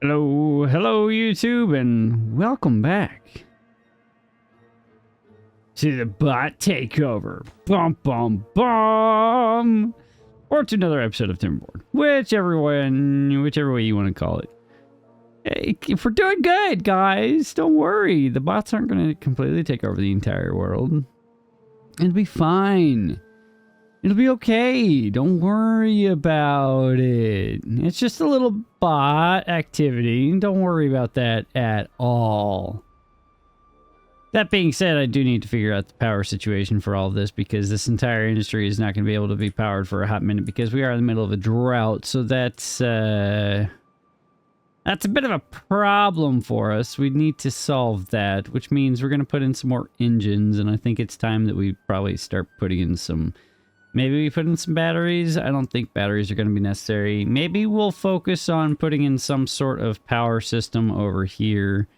Hello YouTube, and welcome back to the bot takeover. Bum bum bum, or to another episode of Timberborn, whichever way you want to call it. Hey, if we're doing good, guys, don't worry. The bots aren't going to completely take over the entire world. It'll be fine. It'll be okay. Don't worry about it. It's just a little bot activity. Don't worry about that at all. That being said, I do need to figure out the power situation for all of this, because this entire industry is not going to be able to be powered for a hot minute because we are in the middle of a drought. So that's a bit of a problem for us. We need to solve that, which means we're going to put in some more engines, and I think it's time that we probably start putting in some... Maybe we put in some batteries. I don't think batteries are going to be necessary. Maybe we'll focus on putting in some sort of power system over here.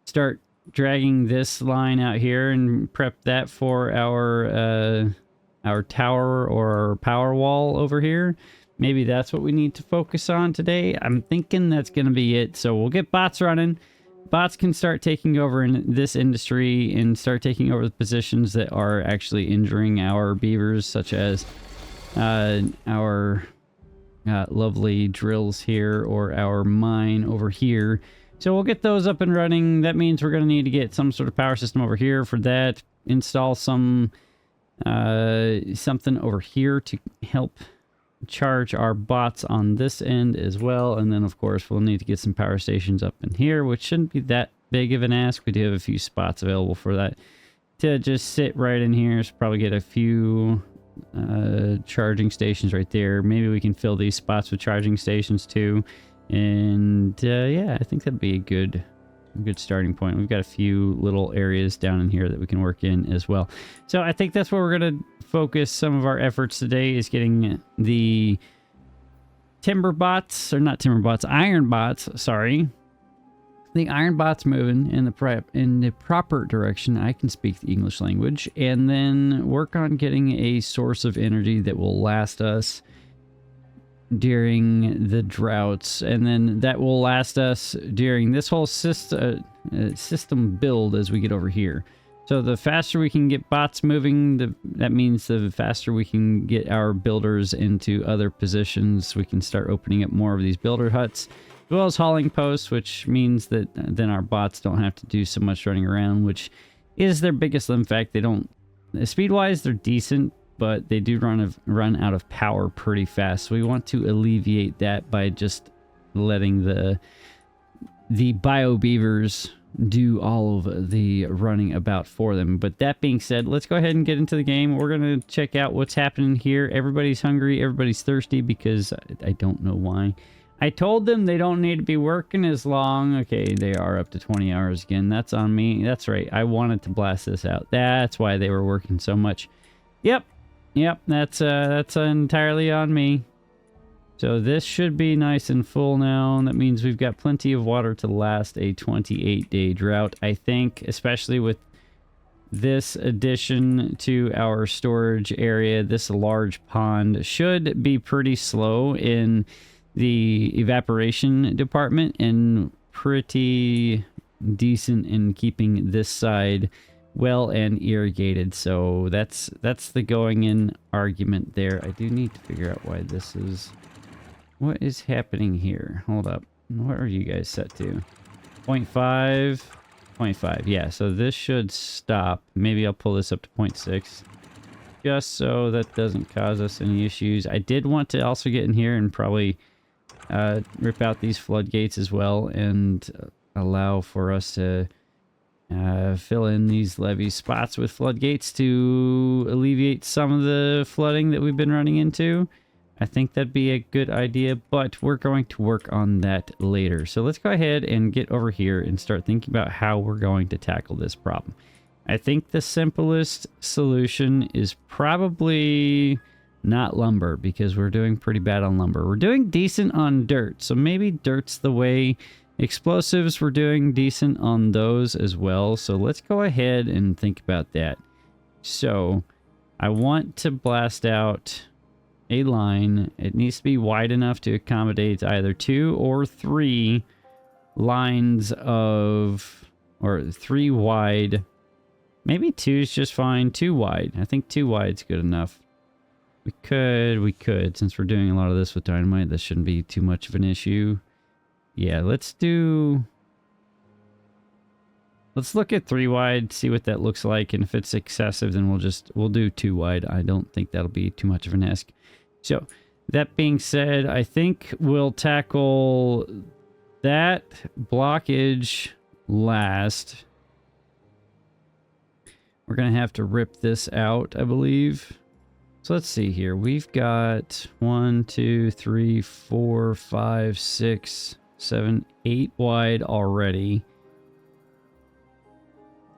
Start dragging this line out here and prep that for our tower or our power wall over here. Maybe that's what we need to focus on today. I'm thinking that's going to be it. So we'll get bots running. Bots can start taking over in this industry and start taking over the positions that are actually injuring our beavers, such as our lovely drills here or our mine over here. So we'll get those up and running. That means we're going to need to get some sort of power system over here for that. Install some something over here to help charge our bots on this end as well. And then of course we'll need to get some power stations up in here, which shouldn't be that big of an ask. We do have a few spots available for that to just sit right in here. So probably get a few charging stations right there. Maybe we can fill these spots with charging stations too. And yeah, I think that'd be a good starting point. We've got a few little areas down in here that we can work in as well. So I think that's where we're going to focus some of our efforts today, is getting the IronBots, sorry. The IronBots moving in the proper direction. I can speak the English language, and then work on getting a source of energy that will last us during the droughts, and then that will last us during this whole system build as we get over here. So the faster we can get bots moving, that means the faster we can get our builders into other positions. We can start opening up more of these builder huts, as well as hauling posts, which means that then our bots don't have to do so much running around, which is their biggest limit. In fact, they don't... Speed-wise, they're decent, but they do run out of power pretty fast. So we want to alleviate that by just letting the bio beavers do all of the running about for them. But that being said, let's go ahead and get into the game. We're going to check out what's happening here. Everybody's hungry, everybody's thirsty, because I don't know why. I told them they don't need to be working as long. Okay, they are up to 20 hours again. That's on me. That's right. I wanted to blast this out. That's why they were working so much. Yep, that's entirely on me. So this should be nice and full now. That means we've got plenty of water to last a 28-day drought, I think, especially with this addition to our storage area. This large pond should be pretty slow in the evaporation department and pretty decent in keeping this side well and irrigated. So that's the going in argument there. I do need to figure out why this is... What is happening here? Hold up. What are you guys set to? 0.5? 0.5. Yeah, so this should stop. Maybe I'll pull this up to 0.6. Just so that doesn't cause us any issues. I did want to also get in here and probably rip out these floodgates as well, and allow for us to fill in these levee spots with floodgates to alleviate some of the flooding that we've been running into. I think that'd be a good idea, but we're going to work on that later. So let's go ahead and get over here and start thinking about how we're going to tackle this problem. I think the simplest solution is probably not lumber, because we're doing pretty bad on lumber. We're doing decent on dirt, so maybe dirt's the way. Explosives, we're doing decent on those as well. So let's go ahead and think about that. So I want to blast out a line. It needs to be wide enough to accommodate either 2 or 3 lines of, or 3 wide. Maybe 2 is just fine. 2 wide. I think 2 wide's good enough. We could, since we're doing a lot of this with dynamite, this shouldn't be too much of an issue. Yeah, let's look at 3 wide, see what that looks like, and if it's excessive, then we'll do 2 wide. I don't think that'll be too much of an ask. So, that being said, I think we'll tackle that blockage last. We're gonna have to rip this out, I believe. So let's see here. We've got 1, 2, 3, 4, 5, 6, 7, 8 wide already.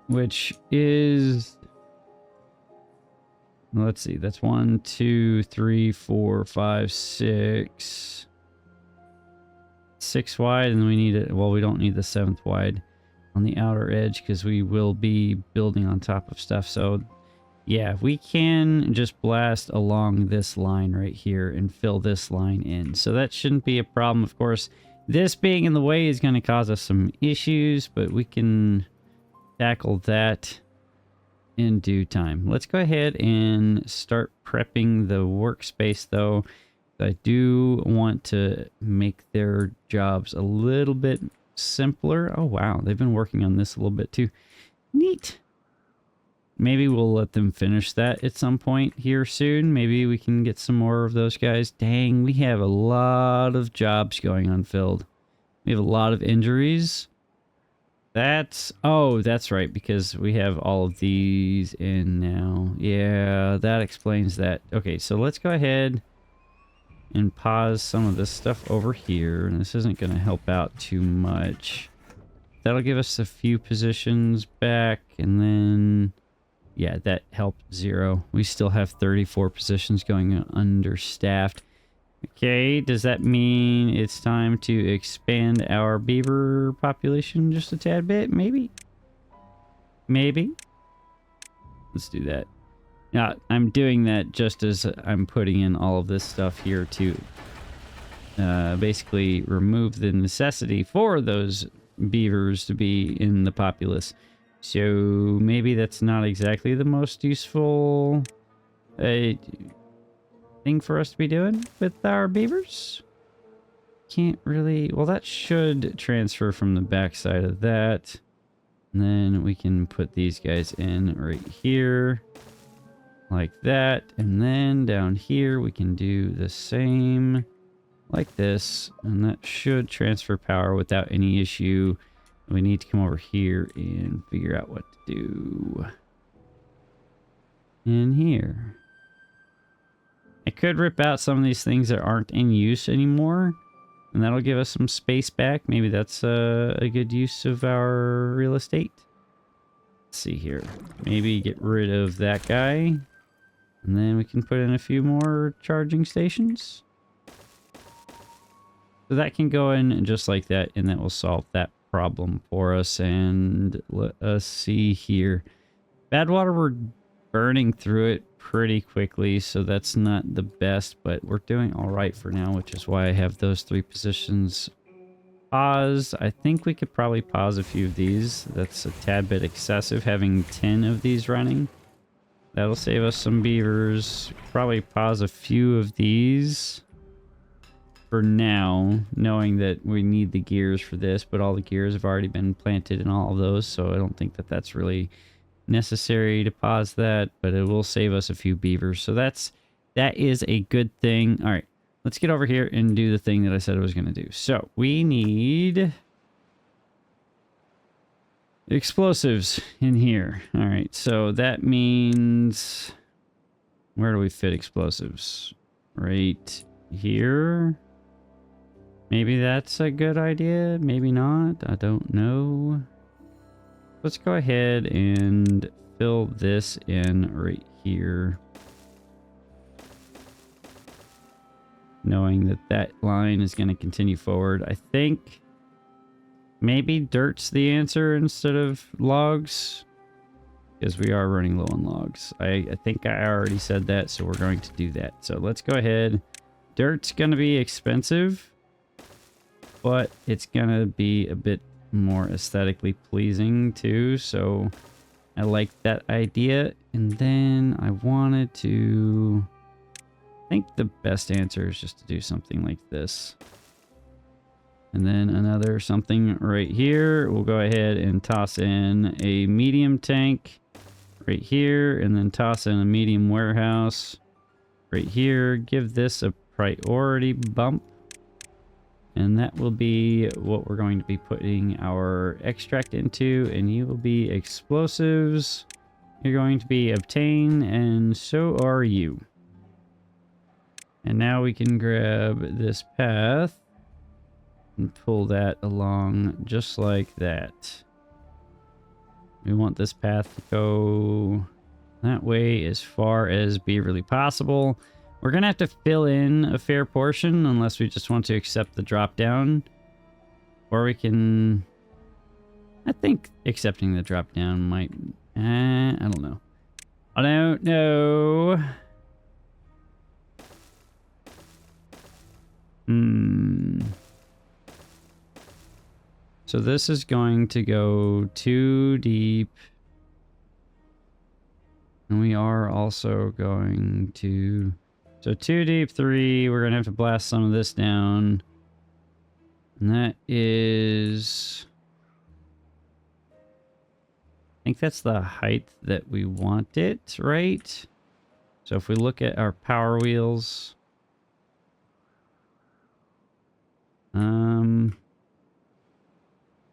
Which is... let's see. That's 1, 2, 3, 4, 5, 6. 6 wide, and we need it. Well, we don't need the 7th wide on the outer edge because we will be building on top of stuff. So yeah, we can just blast along this line right here and fill this line in. So that shouldn't be a problem. Of course, this being in the way is going to cause us some issues, but we can tackle that in due time. Let's go ahead and start prepping the workspace though. I do want to make their jobs a little bit simpler. Oh wow, they've been working on this a little bit too. Neat. Maybe we'll let them finish that at some point here soon. Maybe we can get some more of those guys. Dang, we have a lot of jobs going unfilled. We have a lot of injuries. Oh, that's right, because we have all of these in now. Yeah, that explains that. Okay, so let's go ahead and pause some of this stuff over here. And this isn't going to help out too much. That'll give us a few positions back, and then... yeah, that helped 0. We still have 34 positions going understaffed. Okay, does that mean it's time to expand our beaver population just a tad bit? Maybe? Maybe? Let's do that. Yeah, I'm doing that just as I'm putting in all of this stuff here to basically remove the necessity for those beavers to be in the populace. So maybe that's not exactly the most useful thing for us to be doing with our beavers. Can't really... well, that should transfer from the backside of that. And then we can put these guys in right here. Like that. And then down here we can do the same like this. And that should transfer power without any issue. We need to come over here and figure out what to do in here. I could rip out some of these things that aren't in use anymore, and that'll give us some space back. Maybe that's a good use of our real estate. Let's see here. Maybe get rid of that guy, and then we can put in a few more charging stations. So that can go in just like that, and that will solve that problem for us. And let us see here. Bad water, we're burning through it pretty quickly, so that's not the best, but we're doing all right for now, which is why I have those 3 positions paused. I think we could probably pause a few of these. That's a tad bit excessive, having 10 of these running. That'll save us some beavers. Probably pause a few of these for now, knowing that we need the gears for this, but all the gears have already been planted in all of those, so I don't think that that's really necessary to pause that, but it will save us a few beavers. So that is a good thing. All right, let's get over here and do the thing that I said I was going to do. So we need explosives in here. All right, so that means, where do we fit explosives? Right here. Maybe that's a good idea, maybe not, I don't know. Let's go ahead and fill this in right here. Knowing that that line is going to continue forward. I think maybe dirt's the answer instead of logs, because we are running low on logs. I think I already said that, so we're going to do that. So let's go ahead. Dirt's going to be expensive. but it's gonna be a bit more aesthetically pleasing too, so I like that idea. And then I wanted to... I think the best answer is just to do something like this. And then another something right here. We'll go ahead and toss in a medium tank right here, and then toss in a medium warehouse right here. Give this a priority bump. And that will be what we're going to be putting our extract into, and you will be explosives. You're going to be obtain, and so are you. And now we can grab this path and pull that along just like that. We want this path to go that way as far as beaverly possible. We're going to have to fill in a fair portion unless we just want to accept the drop down. Or we can... I think accepting the drop down might... I don't know. I don't know. So this is going to go too deep. And we are also going to... So 2 deep, 3. We're going to have to blast some of this down. And that is... I think that's the height that we want it, right? So if we look at our power wheels...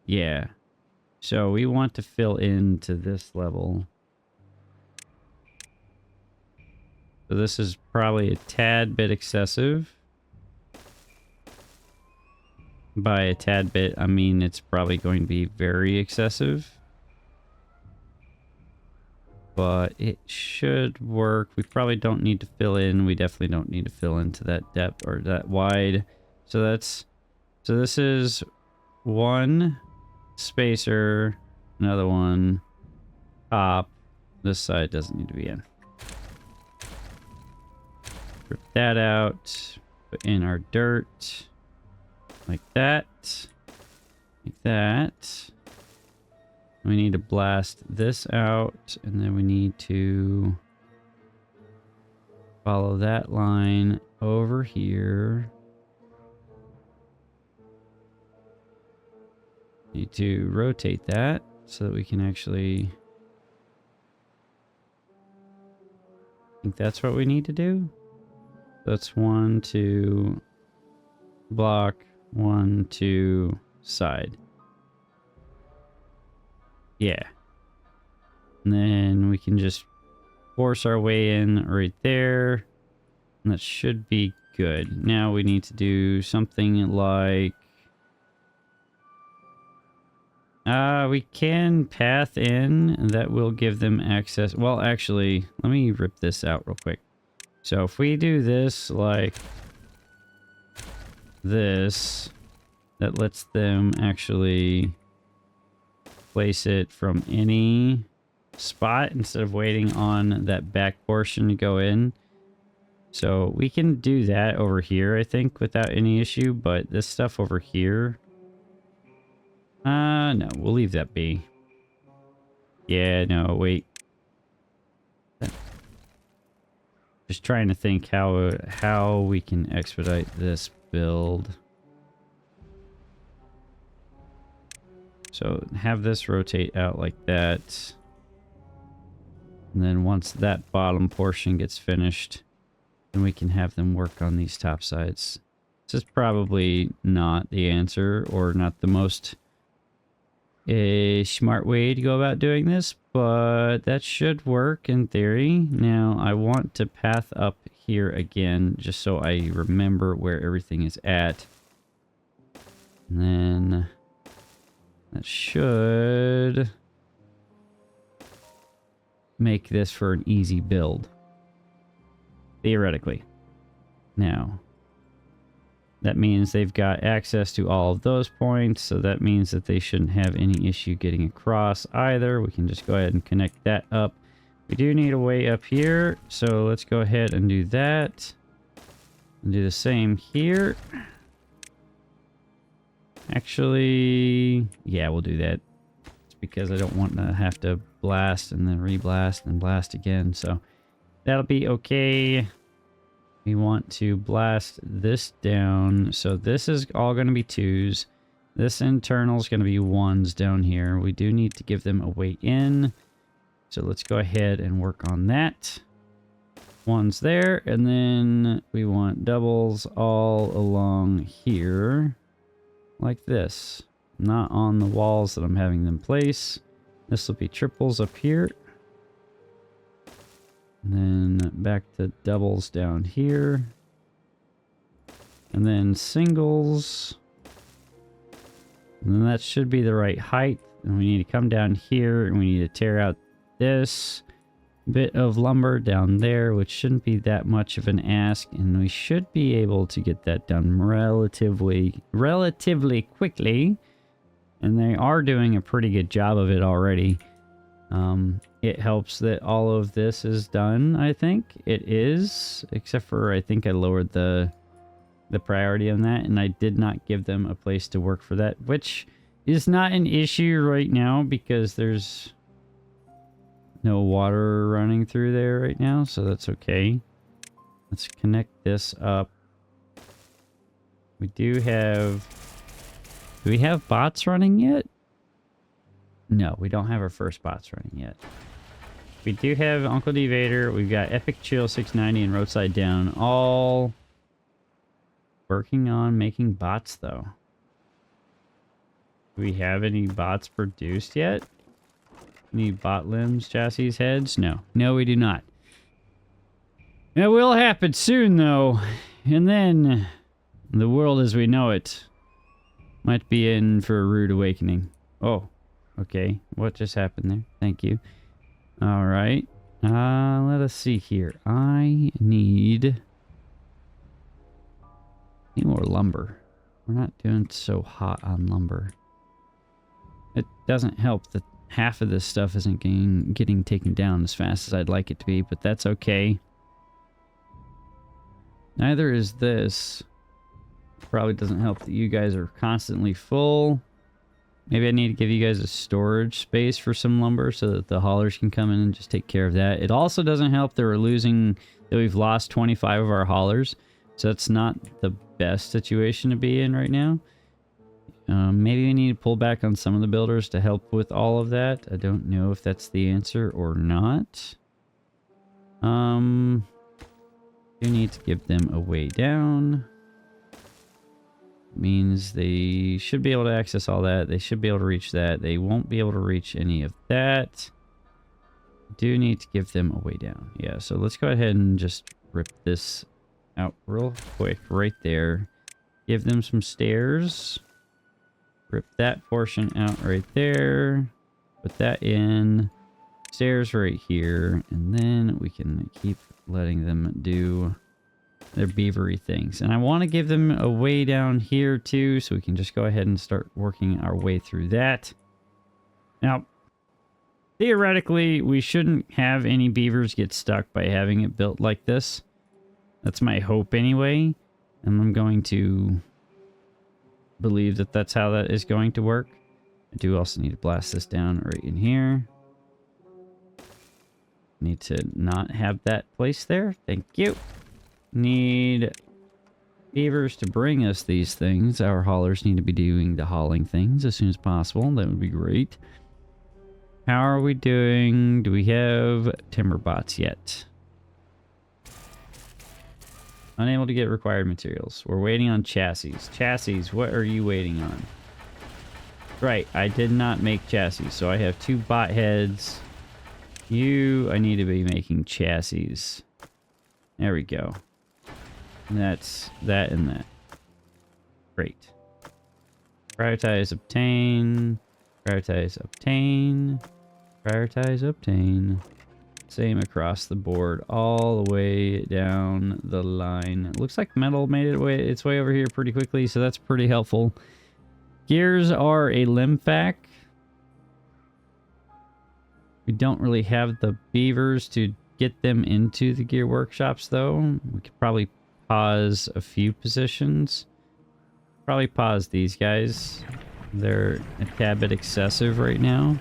Yeah. So we want to fill into this level. So this is probably a tad bit excessive. By a tad bit, I mean it's probably going to be very excessive. But it should work. We probably don't need to fill in. We definitely don't need to fill into that depth or that wide. So that's... So this is one spacer, another one, top. This side doesn't need to be in. Rip that out. Put in our dirt. Like that. Like that. We need to blast this out, and then we need to follow that line over here. Need to rotate that so that we can actually... I think that's what we need to do. That's 1, 2, block, 1, 2, side. Yeah. And then we can just force our way in right there. And that should be good. Now we need to do something like... we can path in. That will give them access. Well, actually, let me rip this out real quick. So if we do this like this, that lets them actually place it from any spot instead of waiting on that back portion to go in. So we can do that over here, I think, without any issue. But this stuff over here... no, we'll leave that be. Yeah, no, wait. Just trying to think how we can expedite this build. So have this rotate out like that. And then once that bottom portion gets finished, then we can have them work on these top sides. This is probably not the answer, or not the most smart way to go about doing this, but that should work in theory. Now I want to path up here again just so I remember where everything is at. And then that should make this for an easy build, theoretically. Now that means they've got access to all of those points, so that means that they shouldn't have any issue getting across either. We can just go ahead and connect that up. We do need a way up here, so let's go ahead and do that. And do the same here. actually... Yeah, we'll do that. It's because I don't want to have to blast and then re-blast and blast again. So that'll be okay. We want to blast this down. So this is all going to be 2s. This internal is going to be 1s down here. We do need to give them a way in. So let's go ahead and work on that. 1s there. And then we want doubles all along here. Like this. Not on the walls that I'm having them place. This will be triples up here. And then back to doubles down here. And then singles. And then that should be the right height. And we need to come down here and we need to tear out this bit of lumber down there, which shouldn't be that much of an ask. And we should be able to get that done relatively quickly. And they are doing a pretty good job of it already. It helps that all of this is done, I think. It is, except for I think I lowered the priority on that, and I did not give them a place to work for that, which is not an issue right now because there's no water running through there right now, so that's okay. Let's connect this up. We do have... Do we have bots running yet? No, we don't have our first bots running yet. We do have Uncle D Vader. We've got Epic Chill 690 and Roadside Down. All working on making bots, though. Do we have any bots produced yet? Any bot limbs, chassis, heads? No. No, we do not. It will happen soon, though. And then the world as we know it might be in for a rude awakening. Oh, okay. What just happened there? Thank you. All right. Let us see here. I need more lumber. We're not doing so hot on lumber. It doesn't help that half of this stuff isn't getting taken down as fast as I'd like it to be, but that's okay. Neither is this. Probably doesn't help that you guys are constantly full. Maybe I need to give you guys a storage space for some lumber so that the haulers can come in and just take care of that. It also doesn't help that we've lost 25 of our haulers. So that's not the best situation to be in right now. Maybe we need to pull back on some of the builders to help with all of that. I don't know if that's the answer or not. You need to give them a way down. Means they should be able to access all that. They should be able to reach that. They won't be able to reach any of that. Do need to give them a way down. Yeah, so let's go ahead and just rip this out real quick right there. Give them some stairs. Rip that portion out right there. Put that in. Stairs right here. And then we can keep letting them do their beavery things. And I want to give them a way down here too, so we can just go ahead and start working our way through that. Now, theoretically, we shouldn't have any beavers get stuck by having it built like this. That's my hope anyway. And I'm going to believe that that's how that is going to work. I do also need to blast this down right in here. Need to not have that placed there. Thank you. Need beavers to bring us these things. Our haulers need to be doing the hauling things as soon as possible. That would be great. How are we doing? Do we have Timberbots yet? Unable to get required materials. We're waiting on chassis. Chassis, what are you waiting on? Right, I did not make chassis, so I have 2 bot heads. I need to be making chassis. There we go. That's that and that. Great. Prioritize, obtain. Prioritize, obtain. Prioritize, obtain. Same across the board, all the way down the line. It looks like metal made its way over here pretty quickly, so that's pretty helpful. Gears are a limb fac. We don't really have the beavers to get them into the gear workshops, though. We could probably pause a few positions. probably pause these guys. They're a tad bit excessive right now.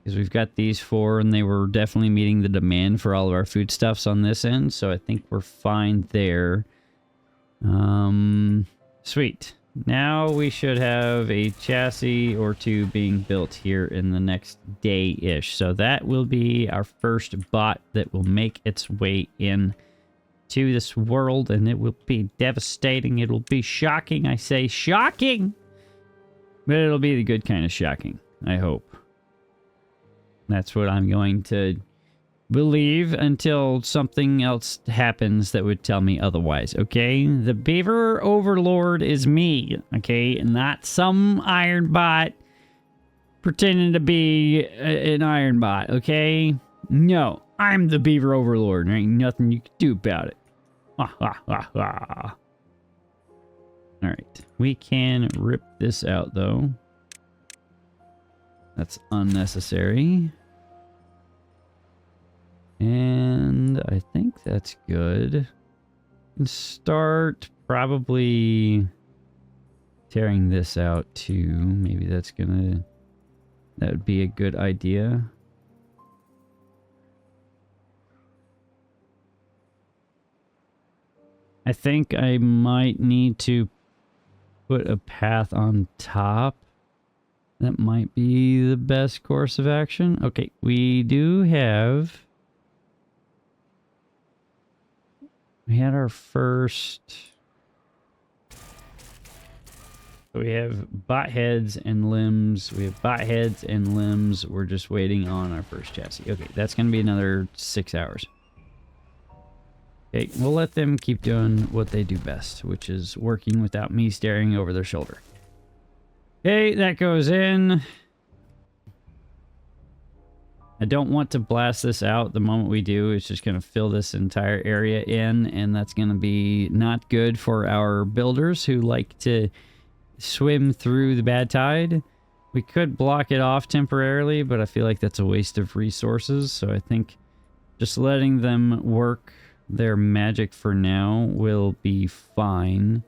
Because we've got these 4 and they were definitely meeting the demand for all of our foodstuffs on this end. So I think we're fine there. Sweet. Now we should have a chassis or 2 being built here in the next day-ish. So that will be our first bot that will make its way in to this world, and it will be devastating. It will be shocking. I say shocking! But it'll be the good kind of shocking, I hope. That's what I'm going to believe until something else happens that would tell me otherwise, okay? The Beaver Overlord is me, okay? Not some IronBot pretending to be an IronBot, okay? No, I'm the Beaver Overlord. There ain't nothing you can do about it. Alright, we can rip this out, though. That's unnecessary. And I think that's good. And start probably tearing this out too. Maybe that would be a good idea. I think I might need to put a path on top. That might be the best course of action. Okay, we do have... We had our first... We have bot heads and limbs. We have bot heads and limbs. We're just waiting on our first chassis. Okay, that's going to be another 6 hours. Okay, we'll let them keep doing what they do best, which is working without me staring over their shoulder. Okay, that goes in. I don't want to blast this out the moment we do. It's just going to fill this entire area in, and that's going to be not good for our builders who like to swim through the bad tide. We could block it off temporarily, but I feel like that's a waste of resources, so I think just letting them work their magic for now will be fine.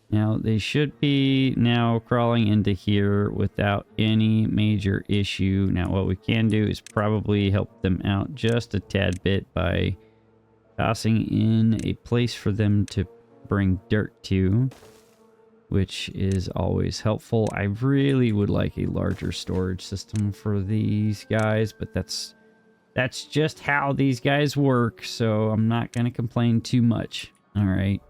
Now, they should be now crawling into here without any major issue. Now, what we can do is probably help them out just a tad bit by tossing in a place for them to bring dirt to, which is always helpful. I really would like a larger storage system for these guys, but that's just how these guys work, so I'm not going to complain too much. All right.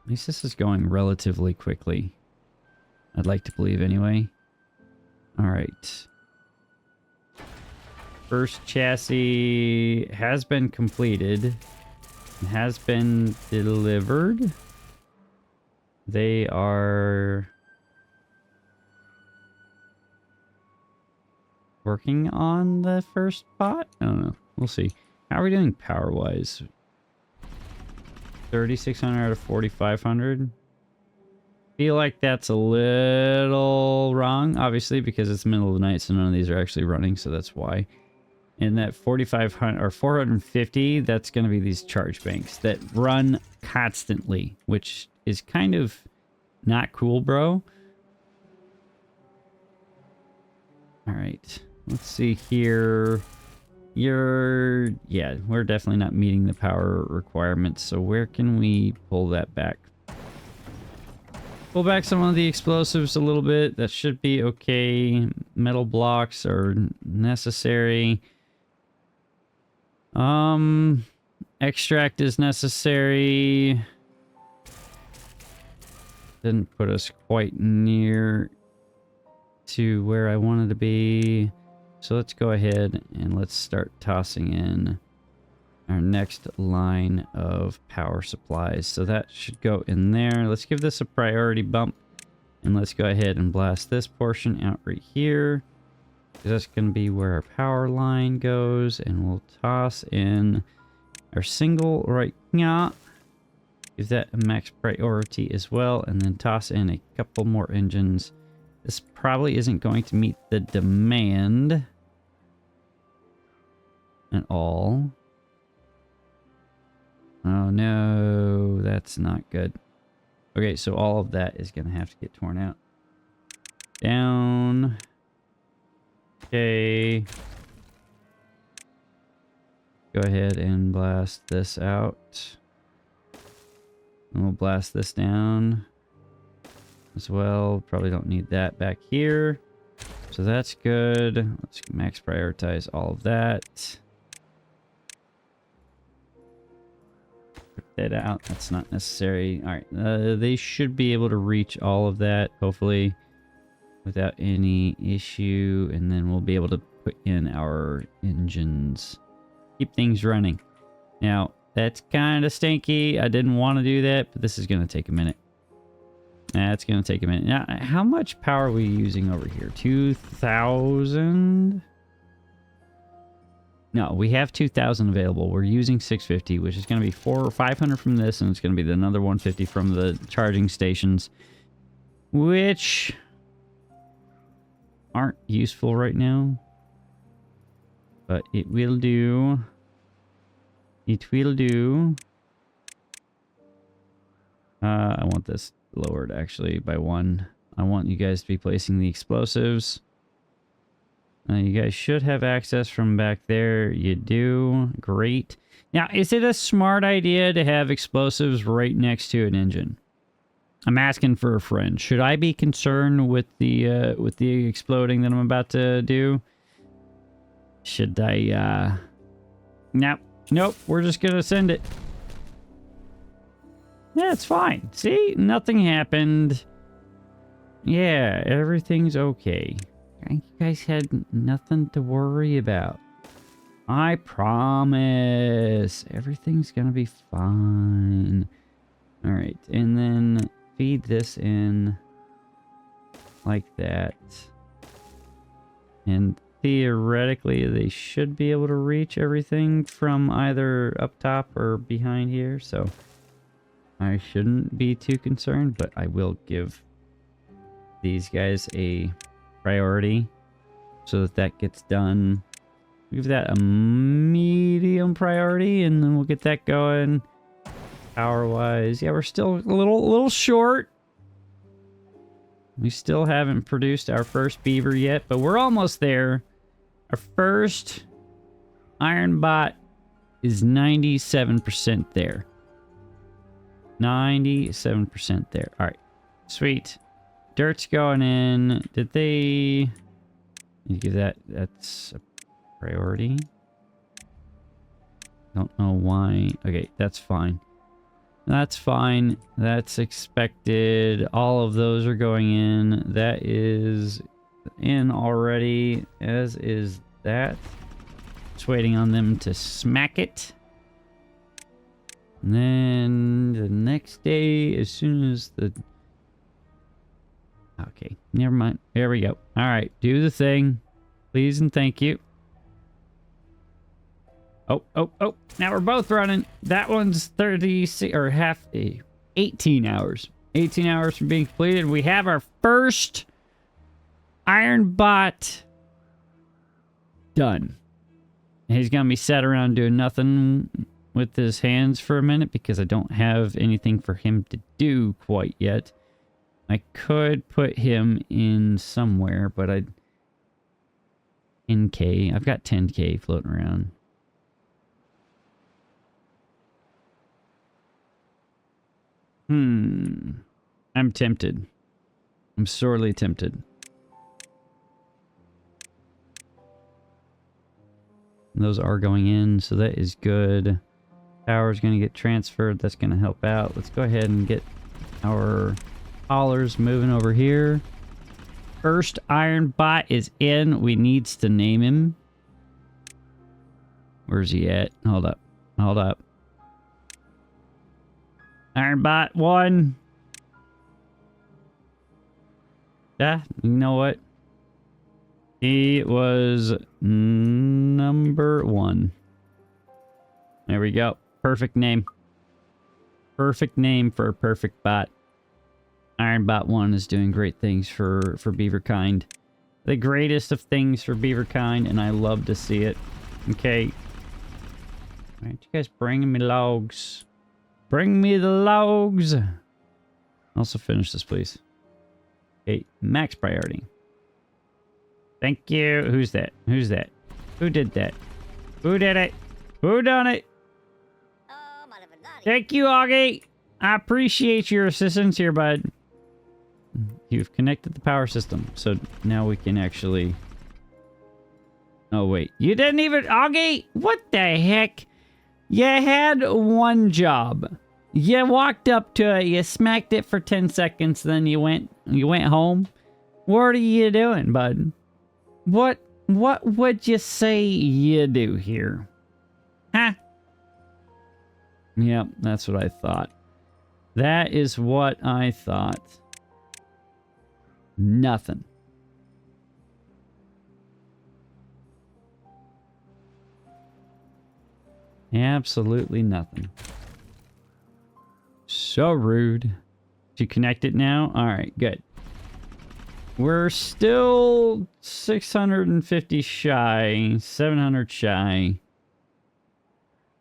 At least this is going relatively quickly. I'd like to believe anyway. All right. First chassis has been completed. Has been delivered. They are working on the first bot? I don't know. We'll see. How are we doing power-wise? 3,600 out of 4,500. Feel like that's a little wrong, obviously, because it's the middle of the night, so none of these are actually running, so that's why. And that 4,500 or 450, that's going to be these charge banks that run constantly, which is kind of not cool, bro. All right, let's see here. Yeah, we're definitely not meeting the power requirements, so where can we pull that back? Pull back some of the explosives a little bit. That should be okay. Metal blocks are necessary. Extract is necessary. Didn't put us quite near to where I wanted to be. So let's go ahead and let's start tossing in our next line of power supplies. So that should go in there. Let's give this a priority bump. And let's go ahead and blast this portion out right here. That's going to be where our power line goes. And we'll toss in our single right now. Give that a max priority as well. And then toss in a couple more engines. This probably isn't going to meet the demand at all. Oh no, that's not good. Okay, so all of that is going to have to get torn out. Down. Okay. Go ahead and blast this out. And we'll blast this down as well. Probably don't need that back here. So that's good. Let's max prioritize all of that. Put that out. That's not necessary. All right. They should be able to reach all of that, hopefully, without any issue. And then we'll be able to put in our engines. Keep things running. Now, that's kind of stinky. I didn't want to do that, but this is going to take a minute. That's going to take a minute. Now, how much power are we using over here? 2,000? No, we have 2,000 available. We're using 650, which is going to be 400 or 500 from this, and it's going to be another 150 from the charging stations, which aren't useful right now. But it will do. It will do. I want this lowered, actually, by 1. I want you guys to be placing the explosives. You guys should have access from back there. You do. Great. Now, is it a smart idea to have explosives right next to an engine? I'm asking for a friend. Should I be concerned with the exploding that I'm about to do? Should I, Nope. Nope. We're just gonna send it. Yeah, it's fine. See? Nothing happened. Yeah, everything's okay. You guys had nothing to worry about. I promise. Everything's gonna be fine. Alright, and then feed this in like that. And theoretically, they should be able to reach everything from either up top or behind here, so I shouldn't be too concerned, but I will give these guys a priority so that that gets done. Give that a medium priority, and then we'll get that going. Power-wise, yeah, we're still a little short. We still haven't produced our first beaver yet, but we're almost there. Our first IronBot is 97% there. 97% there. All right, sweet. Dirt's going in. Did they... You give that's a priority. Don't know why. Okay, that's fine. That's fine. That's expected. All of those are going in. That is in already, as is that. Just waiting on them to smack it. And then the next day, as soon as the... Okay, never mind. There we go. All right, do the thing. Please and thank you. Oh. Now we're both running. That one's 36 or 18 hours. 18 hours from being completed. We have our first IronBot done. And he's going to be sat around doing nothing with his hands for a minute because I don't have anything for him to do quite yet. I could put him in somewhere, but I'd... 10K. I've got 10K floating around. I'm tempted. I'm sorely tempted. Those are going in, so that is good. Power's going to get transferred. That's going to help out. Let's go ahead and get our haulers moving over here. First IronBot is in. We needs to name him. Where's he at? Hold up. Hold up. IronBot 1. Yeah, you know what? He was number 1. There we go. Perfect name. Perfect name for a perfect bot. IronBot 1 is doing great things for beaverkind. The greatest of things for beaverkind, and I love to see it. Okay. Alright, you guys bringing me logs. Bring me the logs. Also finish this, please. Okay, max priority. Thank you. Who's that? Who's that? Who did that? Who did it? Who done it? Thank you, Augie. I appreciate your assistance here, bud. You've connected the power system, so now we can actually... Oh, wait. You didn't even... Augie? What the heck? You had one job. You walked up to it, you smacked it for 10 seconds, then you went home. What are you doing, bud? What would you say you do here? Huh? Yep, that's what I thought. That is what I thought. Nothing. Absolutely nothing. So rude. Did you connect it now? Alright, good. We're still 650 shy, 700 shy.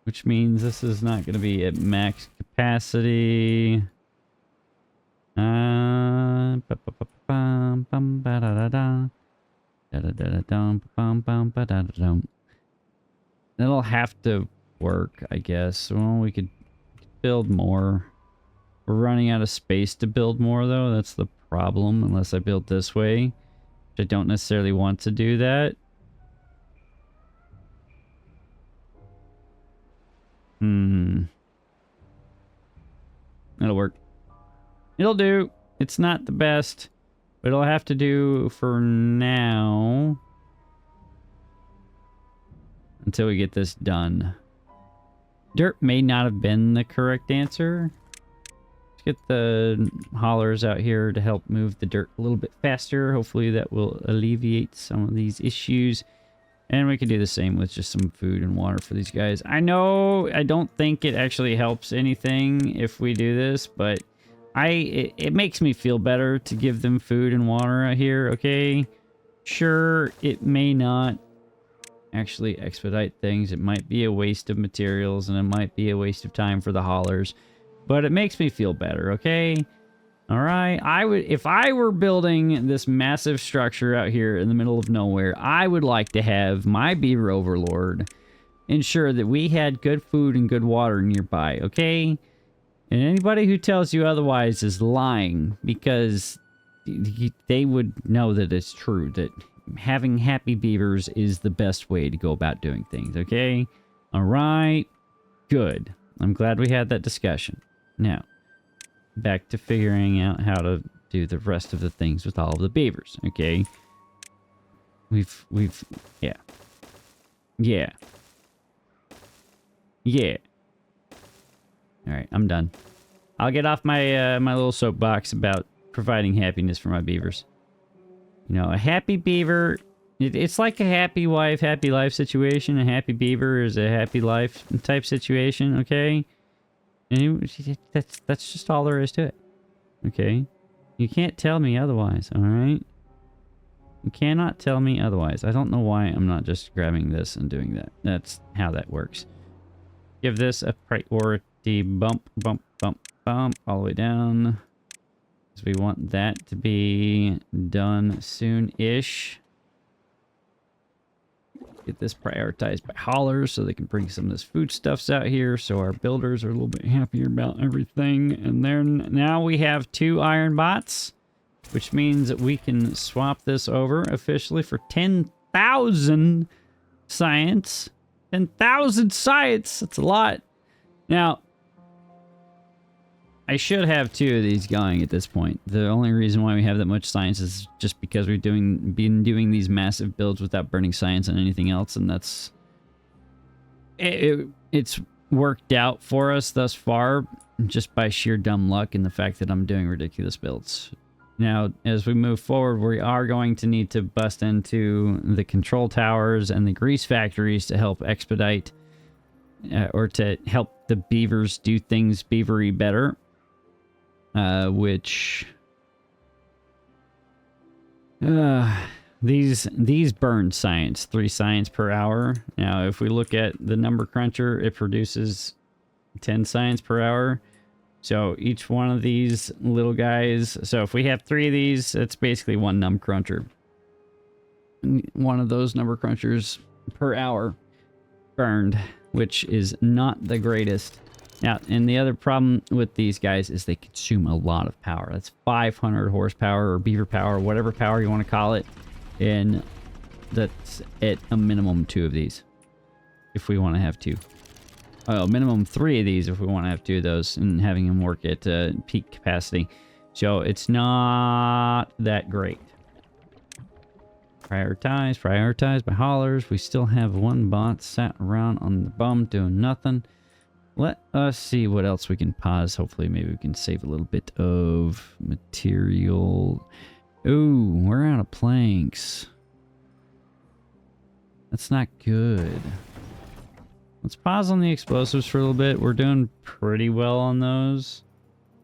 Which means this is not going to be at max capacity. That'll have to work, I guess. Well, we could build more. We're running out of space to build more, though. That's the problem, unless I build this way. Which I don't necessarily want to do that. It'll work. It'll do. It's not the best, but it'll have to do for now. Until we get this done. Dirt may not have been the correct answer. Let's get the haulers out here to help move the dirt a little bit faster. Hopefully that will alleviate some of these issues. And we can do the same with just some food and water for these guys. I know I don't think it actually helps anything if we do this, but it makes me feel better to give them food and water out here, okay? Sure, it may not actually expedite things. It might be a waste of materials and it might be a waste of time for the haulers, but it makes me feel better, okay? All right, if I were building this massive structure out here in the middle of nowhere, I would like to have my beaver overlord ensure that we had good food and good water nearby, okay? And anybody who tells you otherwise is lying, because they would know that it's true, that having happy beavers is the best way to go about doing things, okay? All right, good. I'm glad we had that discussion. Now, back to figuring out how to do the rest of the things with all of the beavers, okay? Yeah. All right, I'm done. I'll get off my my little soapbox about providing happiness for my beavers. You know, a happy beaver, it's like a happy wife, happy life situation. A happy beaver is a happy life type situation, okay? And that's just all there is to it, okay? You can't tell me otherwise, all right? You cannot tell me otherwise. I don't know why I'm not just grabbing this and doing that. That's how that works. Give this a priority bump, bump, bump, bump, all the way down. Because we want that to be done soon-ish. Get this prioritized by haulers so they can bring some of this foodstuffs out here so our builders are a little bit happier about everything. And then now we have 2 IronBots, which means that we can swap this over officially for 10,000 science. 10,000 science! That's a lot. Now, I should have 2 of these going at this point. The only reason why we have that much science is just because we've been doing these massive builds without burning science on anything else, and that's... It's worked out for us thus far, just by sheer dumb luck and the fact that I'm doing ridiculous builds. Now, as we move forward, we are going to need to bust into the control towers and the grease factories to help expedite, or to help the beavers do things beavery better. Which these burn science, 3 science per hour. Now, if we look at the number cruncher, it produces 10 science per hour. So each one of these little guys, so if we have 3 of these, that's basically 1 number cruncher. One of those number crunchers per hour burned, which is not the greatest. Now, and the other problem with these guys is they consume a lot of power. That's 500 horsepower or beaver power, whatever power you want to call it. And that's at a minimum 2 of these if we want to have 2. Oh, minimum 3 of these if we want to have 2 of those and having them work at peak capacity. So it's not that great. Prioritize by haulers. We still have 1 bot sat around on the bum doing nothing. Let us see what else we can pause. Hopefully maybe we can save a little bit of material. Ooh, we're out of planks. That's not good. Let's pause on the explosives for a little bit. We're doing pretty well on those.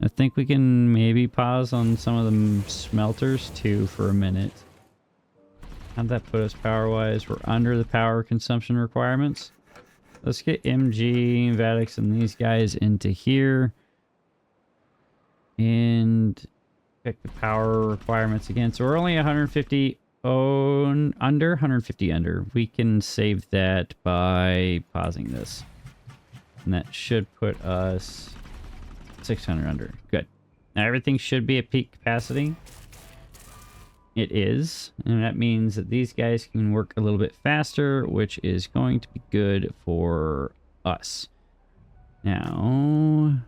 I think we can maybe pause on some of the smelters too for a minute. How'd that put us power-wise? We're under the power consumption requirements. Let's get MG, Vadix, and these guys into here. And check the power requirements again. So we're only 150 under, 150 under. We can save that by pausing this. And that should put us 600 under. Good. Now everything should be at peak capacity. It is, and that means that these guys can work a little bit faster, which is going to be good for us. Now,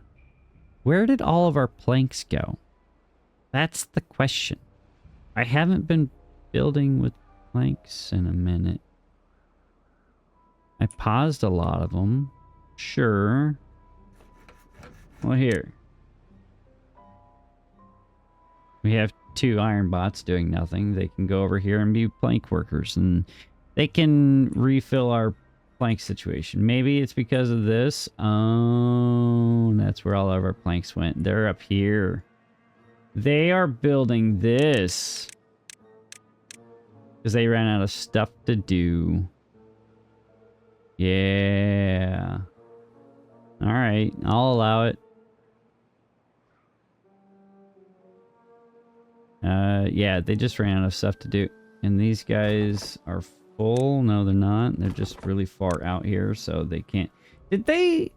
where did all of our planks go? That's the question. I haven't been building with planks in a minute. I paused a lot of them. Sure. Well, here. We have 2 IronBots doing nothing. They can go over here and be plank workers, and they can refill our plank situation. Maybe it's because of this. Oh, that's where all of our planks went. They're up here. They are building this because they ran out of stuff to do. Yeah. All right, I'll allow it. Yeah, they just ran out of stuff to do. And these guys are full. No, they're not. They're just really far out here, so they can't. Did they...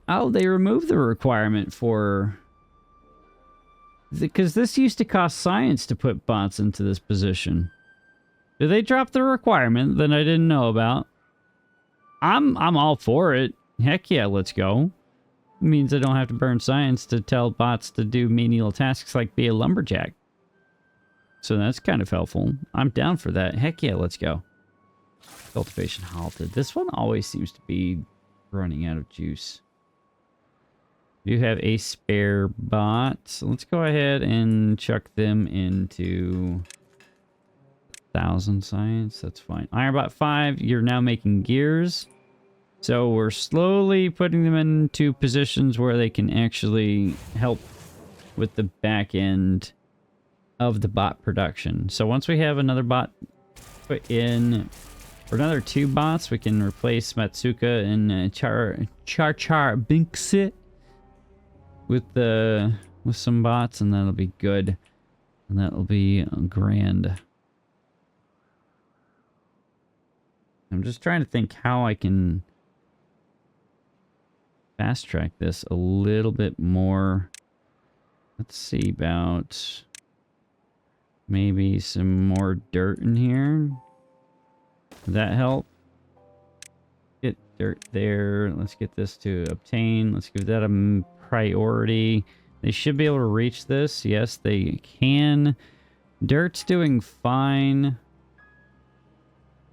Oh, they removed the requirement for... Because this used to cost science to put bots into this position. Did they drop the requirement that I didn't know about? I'm all for it. Heck yeah, let's go. It means I don't have to burn science to tell bots to do menial tasks like be a lumberjack. So that's kind of helpful. I'm down for that. Heck yeah, let's go. Cultivation halted. This one always seems to be running out of juice. We do have a spare bot. So let's go ahead and chuck them into 1,000 science. That's fine. IronBot 5, you're now making gears. So we're slowly putting them into positions where they can actually help with the back end of the bot production. So once we have another bot put in, for another 2 bots, we can replace Matsuka and Char Binksit with some bots, and that'll be good. And that'll be grand. I'm just trying to think how I can fast track this a little bit more. Let's see about maybe some more dirt in here. Would that help? Get dirt there. Let's get this to obtain. Let's give that a priority. They should be able to reach this. Yes, they can. Dirt's doing fine.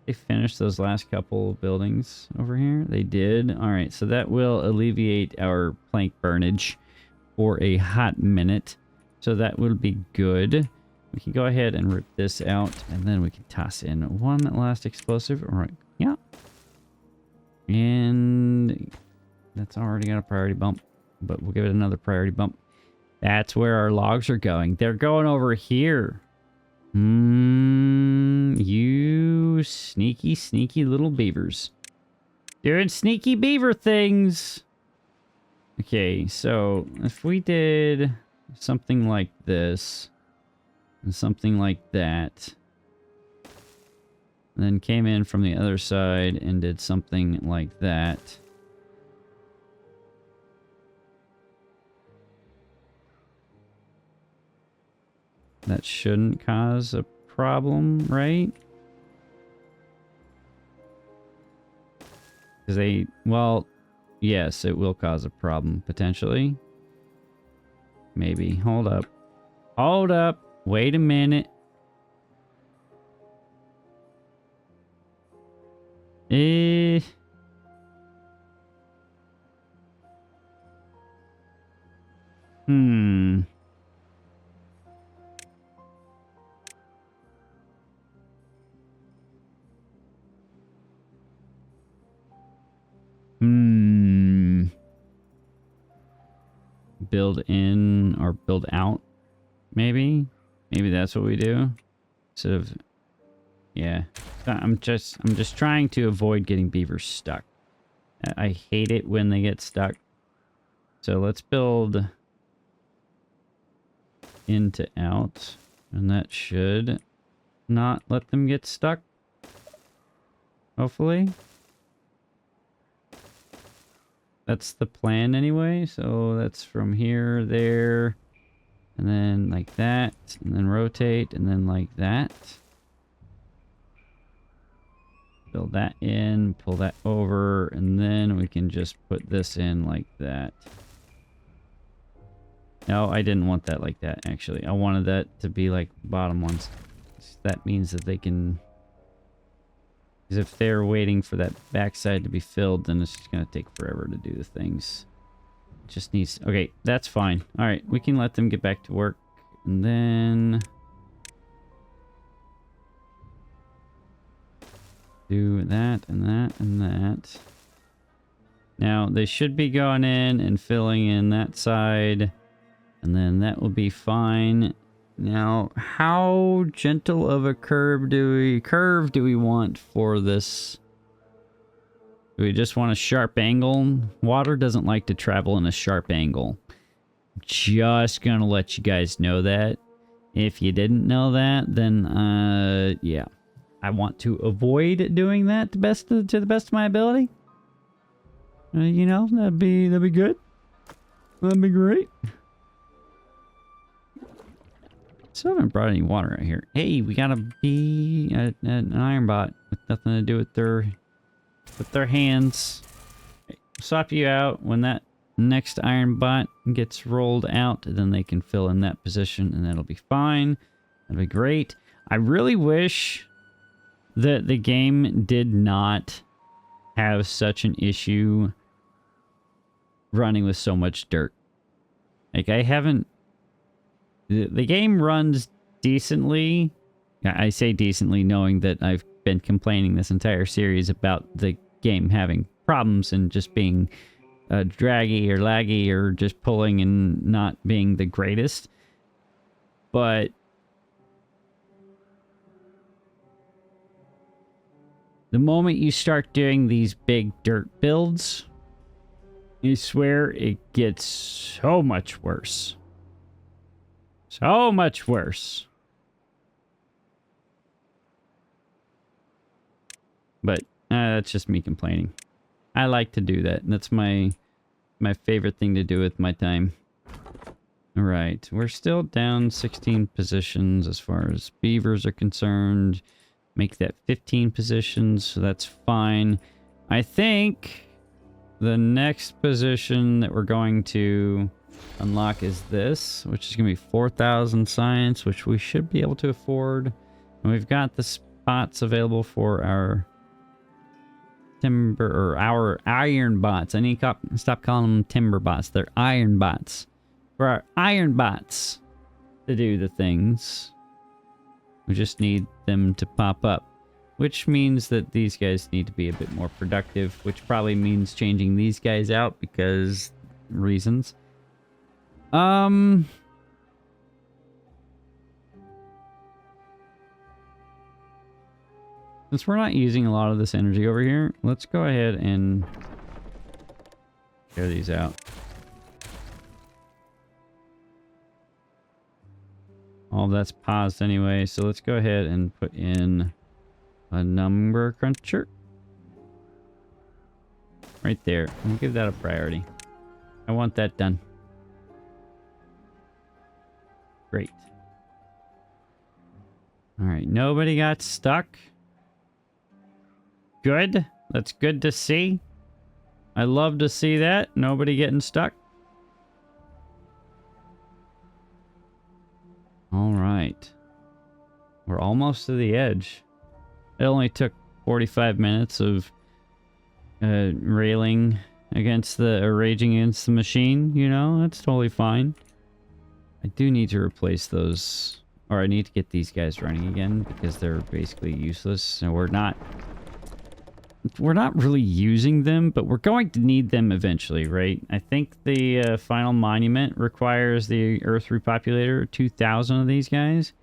They finished those last couple buildings over here. They did. All right, so that will alleviate our plank burnage for a hot minute. So that will be good. We can go ahead and rip this out, and then we can toss in one last explosive. All right, yeah. And that's already got a priority bump, but we'll give it another priority bump. That's where our logs are going. They're going over here. You sneaky, sneaky little beavers. Doing sneaky beaver things. Okay, so if we did something like this and something like that, then came in from the other side and did something like that. That shouldn't cause a problem, right? Because they, well, yes, it will cause a problem, potentially. Maybe. Hold up. Hold up. Wait a minute. Hmm. Build in or build out, maybe? Maybe that's what we do. Instead of, yeah. I'm just trying to avoid getting beavers stuck. I hate it when they get stuck. So let's build into out, and that should not let them get stuck. Hopefully. That's the plan anyway, so that's from here, there, and then like that, and then rotate, and then like that. Build that in, pull that over, and then we can just put this in like that. No, I didn't want that like that, actually. I wanted that to be like bottom ones. That means that they can... Because if they're waiting for that backside to be filled, then it's just going to take forever to do the things. It just needs... Okay, that's fine. Alright, we can let them get back to work. And then... do that, and that, and that. Now, they should be going in and filling in that side. And then that will be fine. Now, how gentle of a curve do we want for this? Do we just want a sharp angle? Water doesn't like to travel in a sharp angle. Just gonna let you guys know that. If you didn't know that, then yeah. I want to avoid doing that to the best of my ability. You know, that'd be good. That'd be great. Still haven't brought any water out here. Hey, we got an IronBot with nothing to do with their hands. Swap you out when that next IronBot gets rolled out, then they can fill in that position, and that'll be fine. That'll be great. I really wish that the game did not have such an issue running with so much dirt. Like, I haven't... The game runs decently. I say decently knowing that I've been complaining this entire series about the game having problems and just being draggy or laggy or just pulling and not being the greatest. But the moment you start doing these big dirt builds, I swear it gets so much worse. So much worse. But that's just me complaining. I like to do that. That's my favorite thing to do with my time. All right, we're still down 16 positions as far as beavers are concerned. Make that 15 positions, so that's fine. I think the next position that we're going to unlock is this, which is going to be 4,000 science, which we should be able to afford. And we've got the spots available for our timber, or our iron bots. I need to stop calling them timber bots. They're iron bots. For our iron bots to do the things, we just need them to pop up, which means that these guys need to be a bit more productive, which probably means changing these guys out because reasons. Since we're not using a lot of this energy over here, let's go ahead and clear these out. All that's paused anyway, so let's go ahead and put in a number cruncher. Right there. I'll give that a priority. I want that done. Great. Alright, nobody got stuck. Good. That's good to see. I love to see that. Nobody getting stuck. Alright. We're almost to the edge. It only took 45 minutes of railing against raging against the machine, you know? That's totally fine. I do need to replace those, or I need to get these guys running again because they're basically useless. And we're not really using them, but we're going to need them eventually, right? I think the final monument requires the Earth Repopulator, 2,000 of these guys.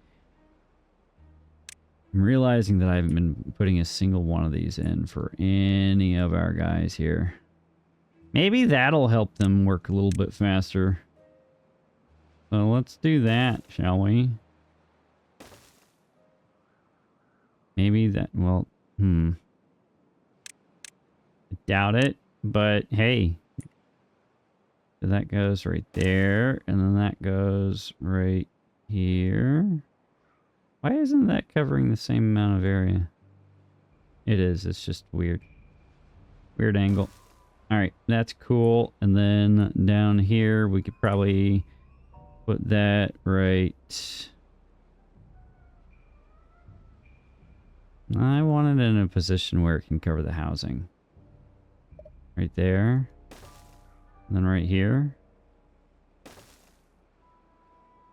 I'm realizing that I haven't been putting a single one of these in for any of our guys here. Maybe that'll help them work a little bit faster. So let's do that, shall we? Maybe that, well, I doubt it, but hey. So that goes right there, and then that goes right here. Why isn't that covering the same amount of area? It is. It's just weird. Weird angle. Alright, that's cool. And then down here, we could probably put that right... I want it in a position where it can cover the housing. Right there. And then right here.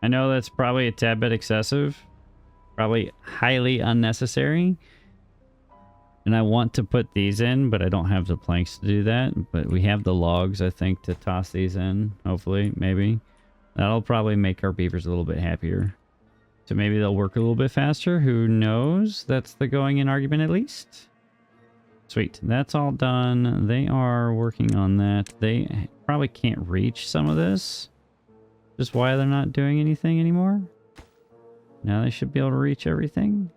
I know that's probably a tad bit excessive. Probably highly unnecessary. And I want to put these in, but I don't have the planks to do that. But we have the logs, I think, to toss these in. Hopefully, maybe. That'll probably make our beavers a little bit happier. So maybe they'll work a little bit faster. Who knows? That's the going in argument at least. Sweet. That's all done. They are working on that. They probably can't reach some of this. Just why they're not doing anything anymore. Now they should be able to reach everything.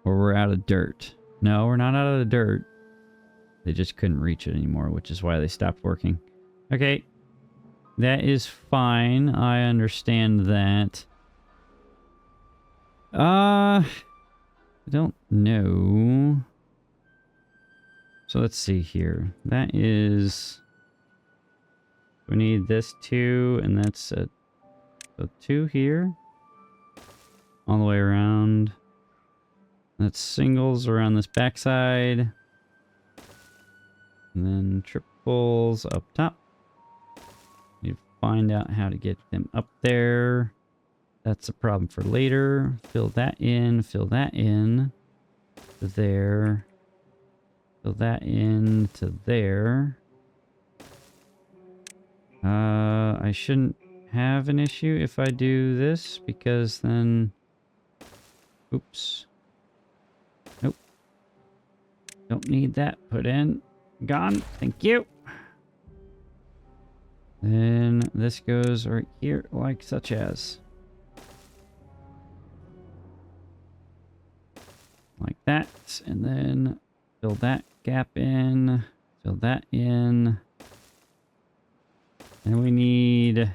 Or we're out of dirt. No, we're not out of the dirt. They just couldn't reach it anymore, which is why they stopped working. Okay. That is fine. I understand that. I don't know. So let's see here. That is... We need this 2, and that's a 2 here. All the way around. That's singles around this backside. And then triples up top. Need to find out how to get them up there. That's a problem for later. Fill that in to there. Fill that in to there. I shouldn't have an issue if I do this, because then... Oops. Nope. Don't need that put in. Gone. Thank you. Then this goes right here, like such as. Like that. And then fill that gap in. Fill that in. And we need,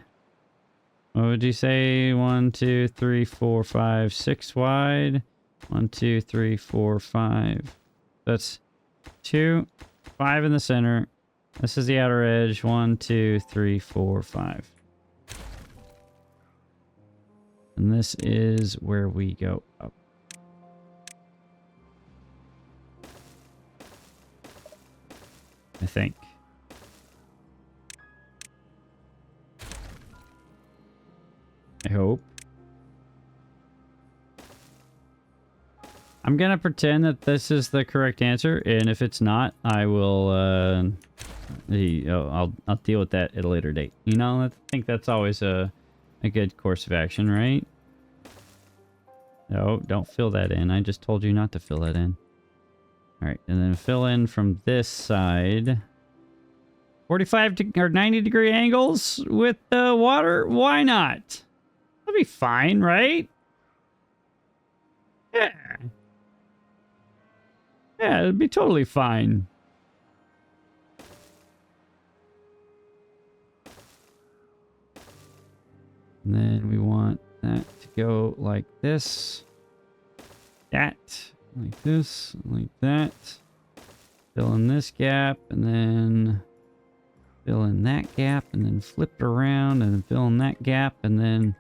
what would you say? 1, 2, 3, 4, 5, 6 wide. 1, 2, 3, 4, 5. That's 2, 5 in the center. This is the outer edge. 1, 2, 3, 4, 5. And this is where we go up. I think. I hope. I'm gonna pretend that this is the correct answer, and if it's not, I will I'll deal with that at a later date. You know, I think that's always a good course of action, right? No, don't fill that in. I just told you not to fill that in. All right, and then fill in from this side. or 90-degree angles with the water? Why not? That'll be fine, right? Yeah. Yeah, it'd be totally fine. And then we want that to go like this. That. Like this. Like that. Fill in this gap. And then fill in that gap. And then flip it around. And then fill in that gap. And then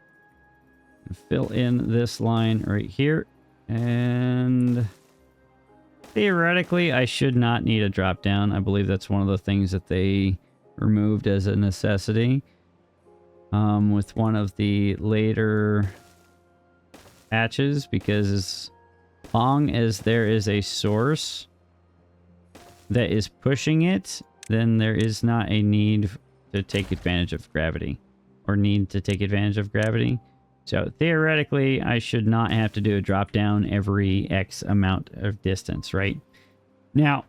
fill in this line right here. And theoretically, I should not need a drop down. I believe that's one of the things that they removed as a necessity. With one of the later patches, because as long as there is a source that is pushing it, then there is not a need to take advantage of gravity, or need to take advantage of gravity. So theoretically, I should not have to do a drop down every X amount of distance, right? Now,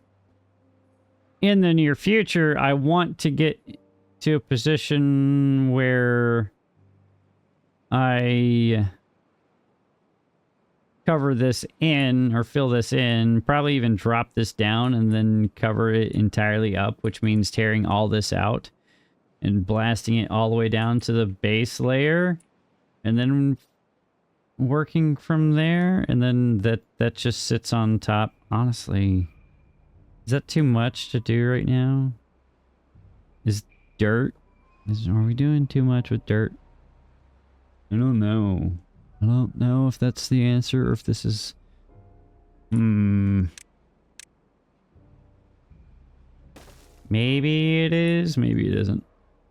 in the near future, I want to get to a position where I cover this in, or fill this in, probably even drop this down and then cover it entirely up, which means tearing all this out and blasting it all the way down to the base layer, and then working from there, and then that just sits on top. Honestly, is that too much to do right now? Is dirt? Are we doing too much with dirt? I don't know. I don't know if that's the answer, or if this is... Maybe it is, maybe it isn't.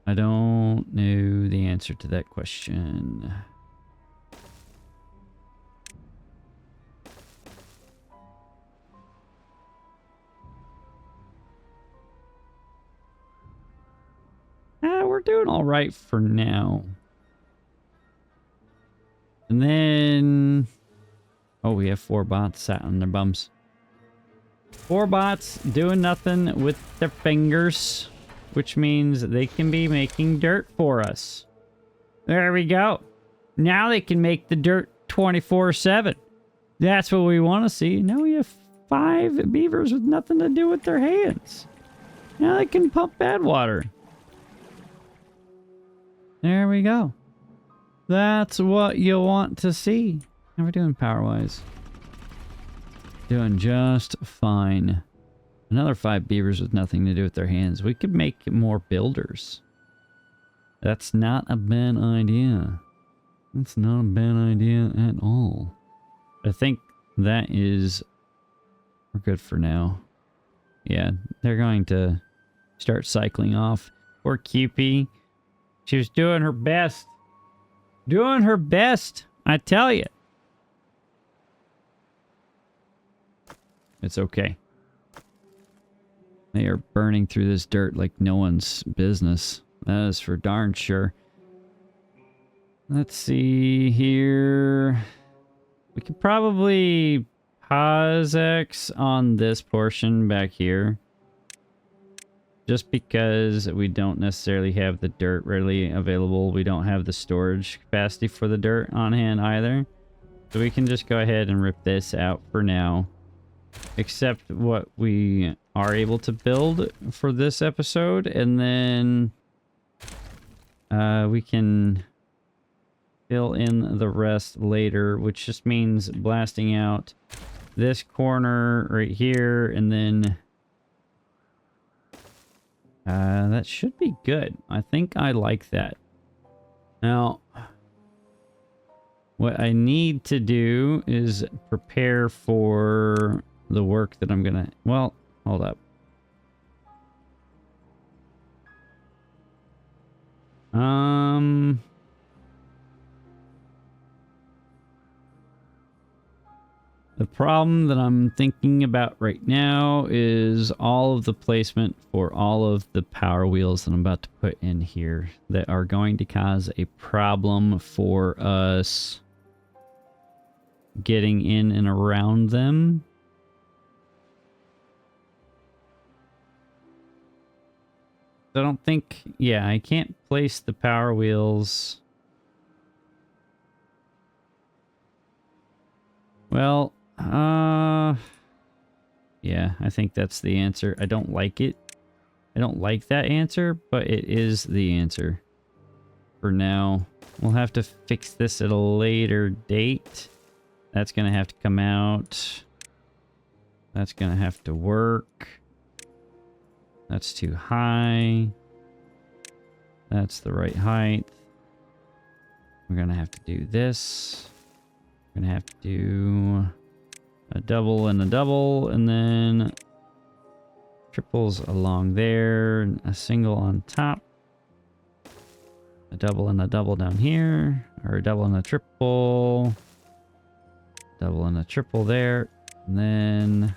I don't know the answer to that question. We're doing all right for now. And then... oh, we have 4 bots sat on their bums. 4 bots doing nothing with their fingers, which means they can be making dirt for us. There we go. Now they can make the dirt 24/7. That's what we want to see. Now we have 5 beavers with nothing to do with their hands. Now they can pump bad water. There we go. That's what you want to see. How are we doing power-wise? Doing just fine. Another 5 beavers with nothing to do with their hands. We could make more builders. That's not a bad idea. That's not a bad idea at all. I think that is... we're good for now. Yeah, they're going to start cycling off. Poor QP. She was doing her best. Doing her best, I tell you. It's okay. They are burning through this dirt like no one's business. That is for darn sure. Let's see here. We could probably pause X on this portion back here. Just because we don't necessarily have the dirt readily available. We don't have the storage capacity for the dirt on hand either. So we can just go ahead and rip this out for now. Except what we are able to build for this episode. And then we can fill in the rest later. Which just means blasting out this corner right here. And then... that should be good. I think I like that. Now, what I need to do is prepare for the work that I'm gonna... well, hold up. The problem that I'm thinking about right now is all of the placement for all of the power wheels that I'm about to put in here that are going to cause a problem for us getting in and around them. I don't think... Yeah, I can't place the power wheels. Well, yeah, I think that's the answer. I don't like it. I don't like that answer, but it is the answer. For now, we'll have to fix this at a later date. That's gonna have to come out. That's gonna have to work. That's too high. That's the right height. We're gonna have to do this. We're gonna have to do a double, and then triples along there, a single on top, a double and a double down here, or a double and a triple, double and a triple there, and then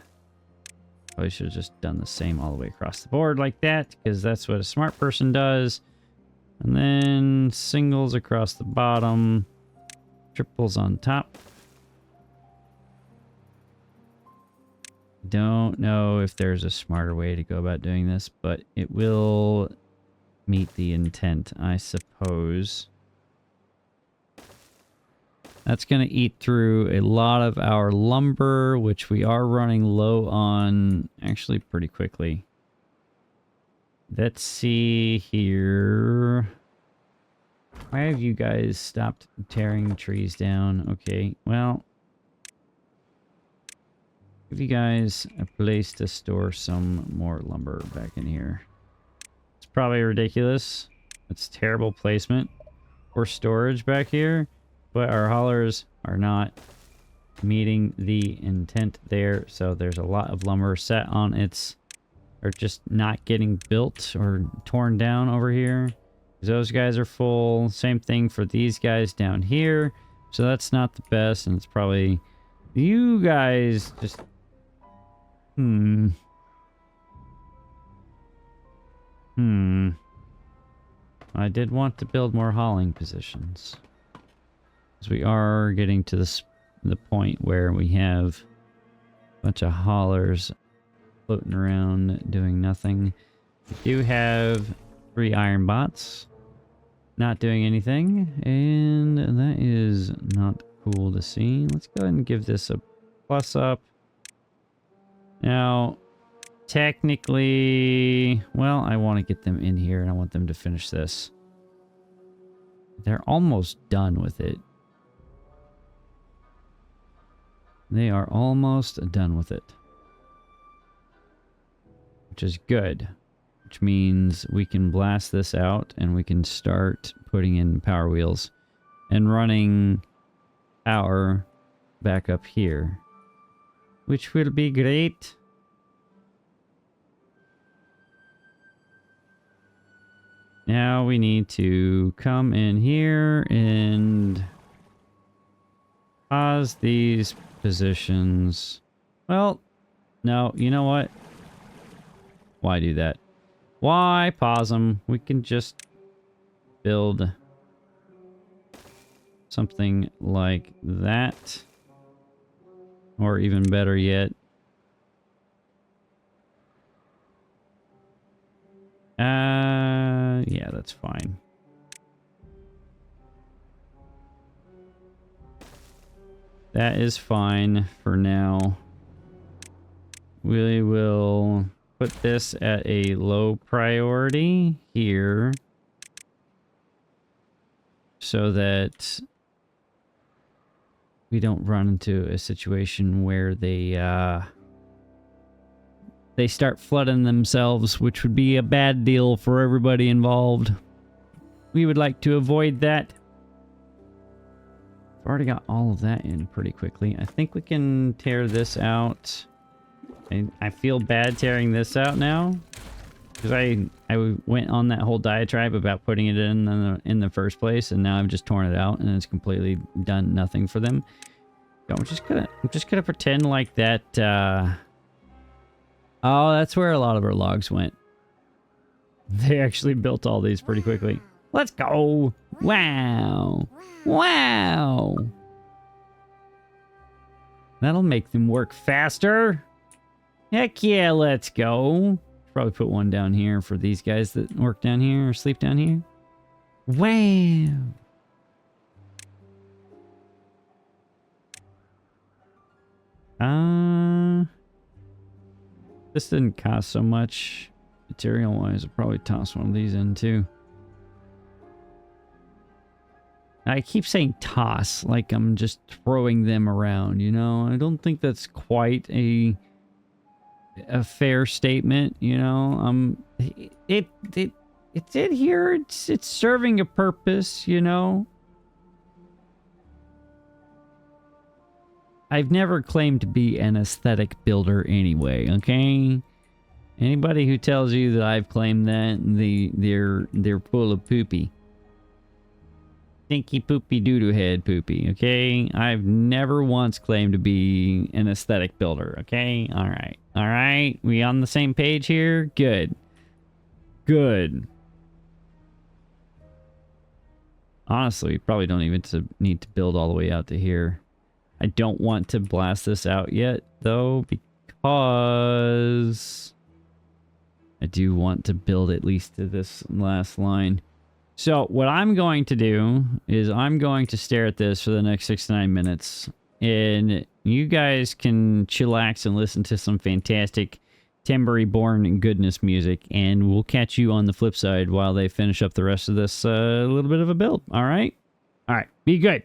probably should have just done the same all the way across the board like that, because that's what a smart person does. And then singles across the bottom, triples on top. Don't know if there's a smarter way to go about doing this, but it will meet the intent, I suppose. That's going to eat through a lot of our lumber, which we are running low on actually pretty quickly. Let's see here. Why have you guys stopped tearing trees down? Okay, well, give you guys a place to store some more lumber back in here. It's probably ridiculous. It's terrible placement for storage back here, but our haulers are not meeting the intent there. So there's a lot of lumber set on its, or just not getting built or torn down over here. Those guys are full. Same thing for these guys down here. So that's not the best, and it's probably you guys just I did want to build more hauling positions, because we are getting to the point where we have a bunch of haulers floating around doing nothing. We do have 3 IronBots not doing anything, and that is not cool to see. Let's go ahead and give this a plus up. Now, technically, well, I want to get them in here and I want them to finish this. They're almost done with it. They are almost done with it, which is good. Which means we can blast this out and we can start putting in power wheels and running power back up here, which will be great. Now we need to come in here and pause these positions. Well, no, you know what? Why do that? Why pause them? We can just build something like that. Or even better yet, yeah, that's fine. That is fine for now. We will put this at a low priority here so that we don't run into a situation where they start flooding themselves, which would be a bad deal for everybody involved. We would like to avoid that. I've already got all of that in pretty quickly. I think we can tear this out. I feel bad tearing this out now, because I went on that whole diatribe about putting it in the first place, and now I've just torn it out and it's completely done nothing for them. So I'm just gonna pretend like that. Oh, that's where a lot of our logs went. They actually built all these pretty quickly. Let's go! Wow! Wow! That'll make them work faster. Heck yeah, let's go. Probably put one down here for these guys that work down here or sleep down here. Wow. This didn't cost so much material-wise. I'll probably toss one of these in too. I keep saying toss like I'm just throwing them around, you know? I don't think that's quite a fair statement, you know? It's in here. It's serving a purpose, you know? I've never claimed to be an aesthetic builder anyway, okay? Anybody who tells you that I've claimed that, they're full of poopy. Stinky poopy doo-doo head poopy, okay? I've never once claimed to be an aesthetic builder, okay? Alright. Alright? We on the same page here? Good. Good. Honestly, we probably don't even need to build all the way out to here. I don't want to blast this out yet, though, because I do want to build at least to this last line. So what I'm going to do is I'm going to stare at this for the next 6 to 9 minutes, and you guys can chillax and listen to some fantastic Timberborn goodness music, and we'll catch you on the flip side while they finish up the rest of this little bit of a build. All right? All right. Be good.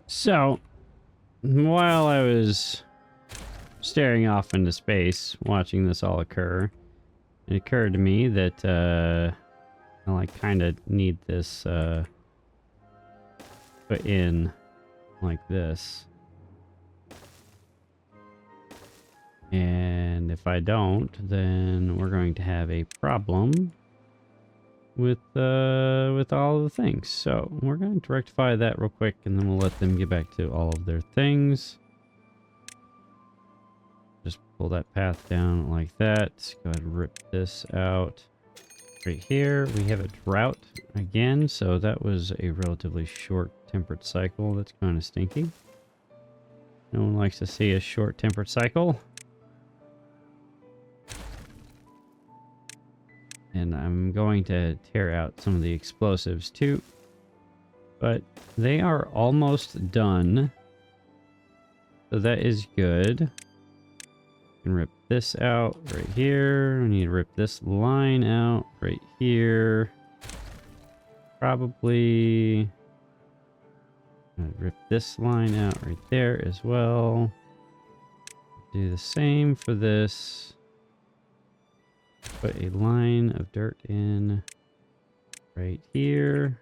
So, while I was staring off into space, watching this all occur, it occurred to me that, well, I kind of need this, put in like this. And if I don't, then we're going to have a problem with all of the things. So we're going to rectify that real quick, and then we'll let them get back to all of their things. Just pull that path down like that. Go ahead and rip this out. Right here, we have a drought again, so that was a relatively short tempered cycle. That's kind of stinky. No one likes to see a short tempered cycle. And I'm going to tear out some of the explosives too. But they are almost done. So that is good. You can rip this out right here. We need to rip this line out right here. probably rip this line out right there as well. Do the same for this. Put a line of dirt in right here.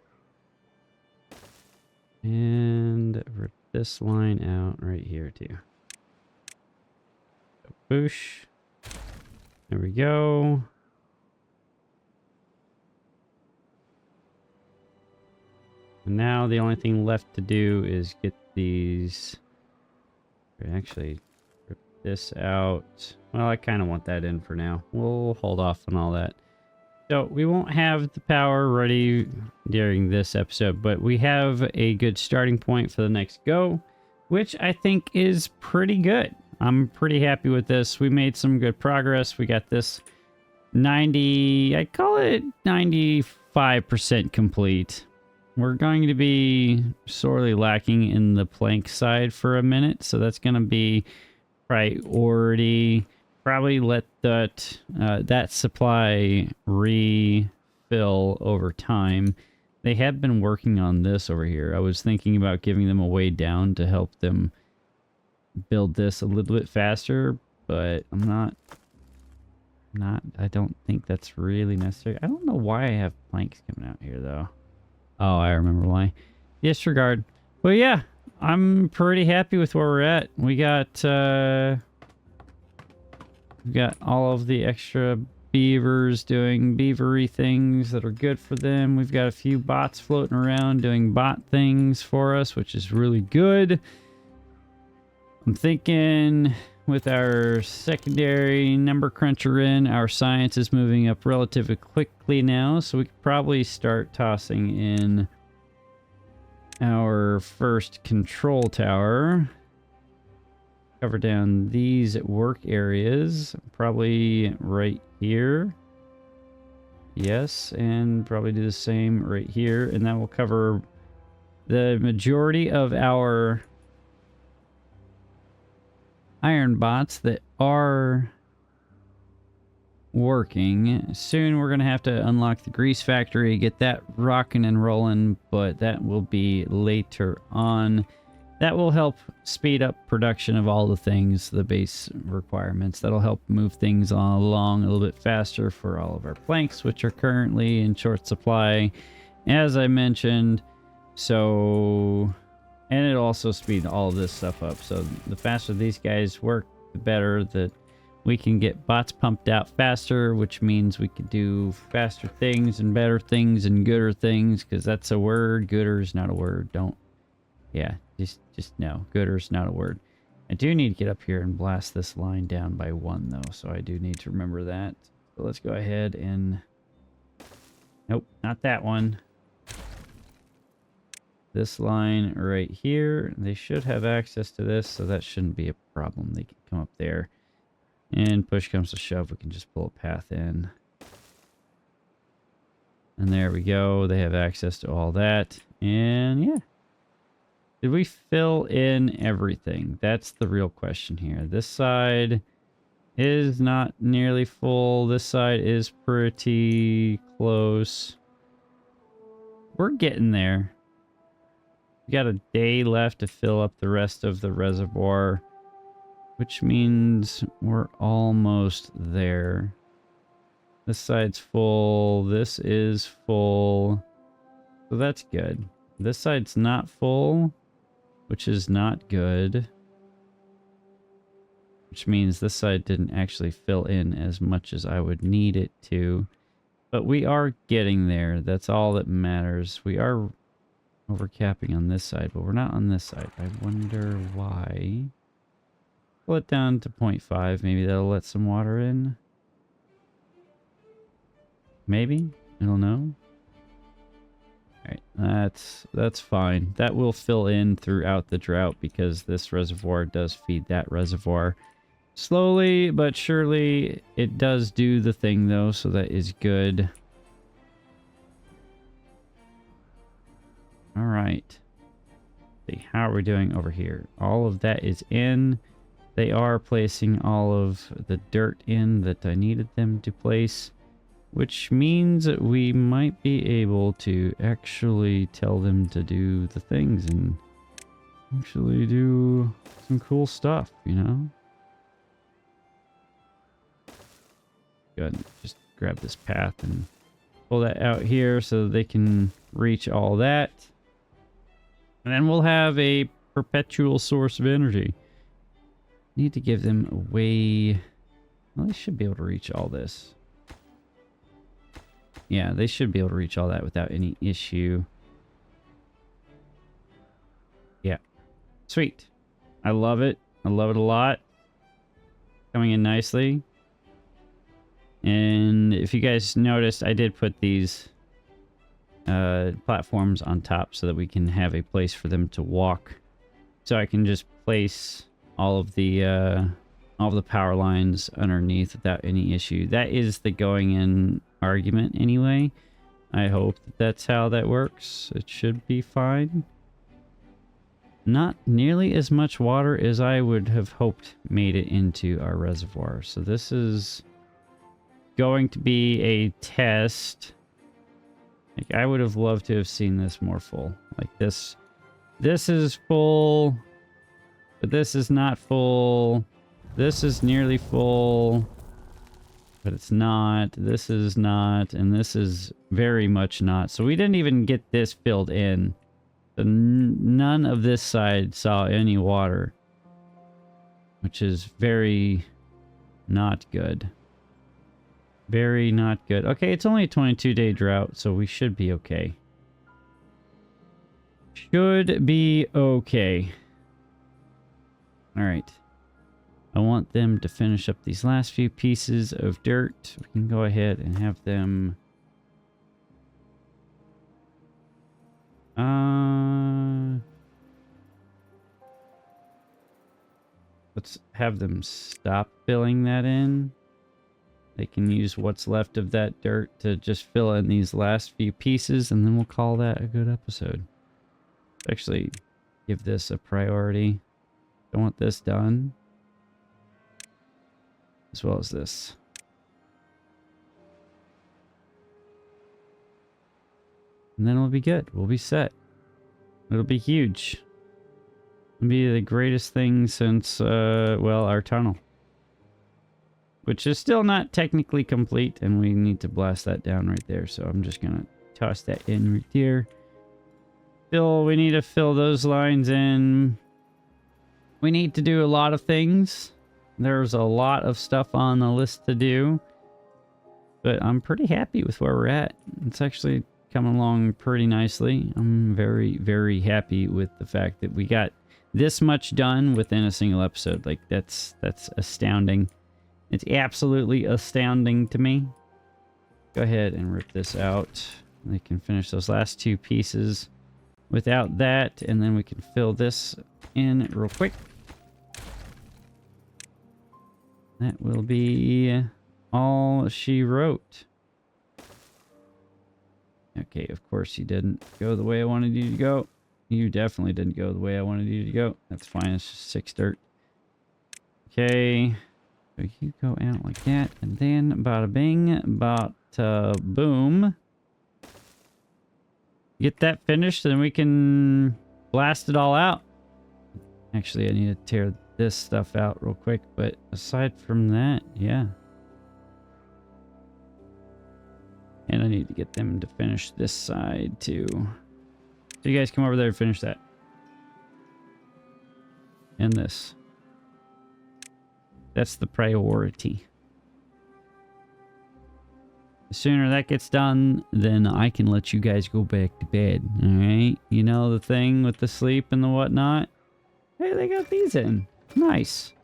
And rip this line out right here too. So boosh. There we go. And now the only thing left to do is get these. Actually, rip this out. Well, I kind of want that in for now. We'll hold off on all that. So we won't have the power ready during this episode, but we have a good starting point for the next go, which I think is pretty good. I'm pretty happy with this. We made some good progress. We got this 90, I call it 95% complete. We're going to be sorely lacking in the plank side for a minute, so that's going to be priority. Probably let that supply refill over time. They have been working on this over here. I was thinking about giving them a way down to help them build this a little bit faster, but I'm not I don't think that's really necessary. I don't know why I have planks coming out here though. Oh, I remember why. Disregard. But yeah, I'm pretty happy with where we're at. We got all of the extra beavers doing beavery things that are good for them. We've got a few bots floating around doing bot things for us, which is really good. I'm thinking with our secondary number cruncher in, our science is moving up relatively quickly now, so we could probably start tossing in our first control tower. Cover down these work areas, probably right here. Yes, and probably do the same right here, and that will cover the majority of our iron bots that are working. Soon we're going to have to unlock the grease factory, get that rocking and rolling, but that will be later on. That will help speed up production of all the things, the base requirements. That'll help move things along a little bit faster for all of our planks, which are currently in short supply, as I mentioned. So, and it'll also speed all of this stuff up. So the faster these guys work, the better that we can get bots pumped out faster, which means we can do faster things and better things and gooder things, because that's a word. Gooder is not a word. Don't. Yeah, just no. Gooder's not a word. I do need to get up here and blast this line down by 1, though, so I do need to remember that. So let's go ahead and... Nope, not that one. This line right here. They should have access to this, so that shouldn't be a problem. They can come up there. And push comes to shove, we can just pull a path in. And there we go. They have access to all that. And yeah. Did we fill in everything? That's the real question here. This side is not nearly full. This side is pretty close. We're getting there. We got a day left to fill up the rest of the reservoir, which means we're almost there. This side's full. This is full. So that's good. This side's not full, which is not good. Which means this side didn't actually fill in as much as I would need it to. But we are getting there. That's all that matters. We are overcapping on this side, but we're not on this side. I wonder why. Pull it down to 0.5. Maybe that'll let some water in. Maybe? I don't know. Alright, that's fine. That will fill in throughout the drought because this reservoir does feed that reservoir. Slowly but surely it does do the thing though, so that is good. Alright. See, how are we doing over here? All of that is in. They are placing all of the dirt in that I needed them to place. which means that we might be able to actually tell them to do the things and actually do some cool stuff, you know? Go ahead and just grab this path and pull that out here so they can reach all that. And then we'll have a perpetual source of energy. Need to give them a way. Well, they should be able to reach all this. Yeah, they should be able to reach all that without any issue. Yeah. Sweet. I love it. I love it a lot. Coming in nicely. And if you guys noticed, I did put these platforms on top so that we can have a place for them to walk. So I can just place all of the power lines underneath without any issue. That is the going in argument anyway. I hope that that's how that works. It should be fine. Not nearly as much water as I would have hoped made it into our reservoir. So this is going to be a test. Like, I would have loved to have seen this more full. Like this is full, but this is not full. This is nearly full, but it's not. This is not, and this is very much not. So we didn't even get this filled in. So none of this side saw any water, which is very not good. Very not good. Okay, it's only a 22-day drought, so we should be okay. Should be okay. All right. I want them to finish up these last few pieces of dirt. We can go ahead and have them... let's have them stop filling that in. They can use what's left of that dirt to just fill in these last few pieces, and then we'll call that a good episode. Actually, give this a priority. I want this done, as well as this. And then we'll be good. We'll be set. It'll be huge. It'll be the greatest thing since, well, our tunnel. Which is still not technically complete, and we need to blast that down right there. So I'm just going to toss that in right there. We need to fill those lines in. We need to do a lot of things. There's a lot of stuff on the list to do. But I'm pretty happy with where we're at. It's actually coming along pretty nicely. I'm very, very happy with the fact that we got this much done within a single episode. Like, that's astounding. It's absolutely astounding to me. Go ahead and rip this out. They can finish those last two pieces without that, and then we can fill this in real quick. That will be all she wrote. Okay, of course you didn't go the way I wanted you to go. You definitely didn't go the way I wanted you to go. That's fine, it's just 6 dirt. Okay. So you go out like that, and then bada bing, bada boom. Get that finished, then we can blast it all out. Actually, I need to tear this stuff out real quick, but aside from that, yeah. And I need to get them to finish this side too. So you guys come over there and finish that. And this. That's the priority. The sooner that gets done, then I can let you guys go back to bed. Alright? You know the thing with the sleep and the whatnot? Hey, they got these in. Nice.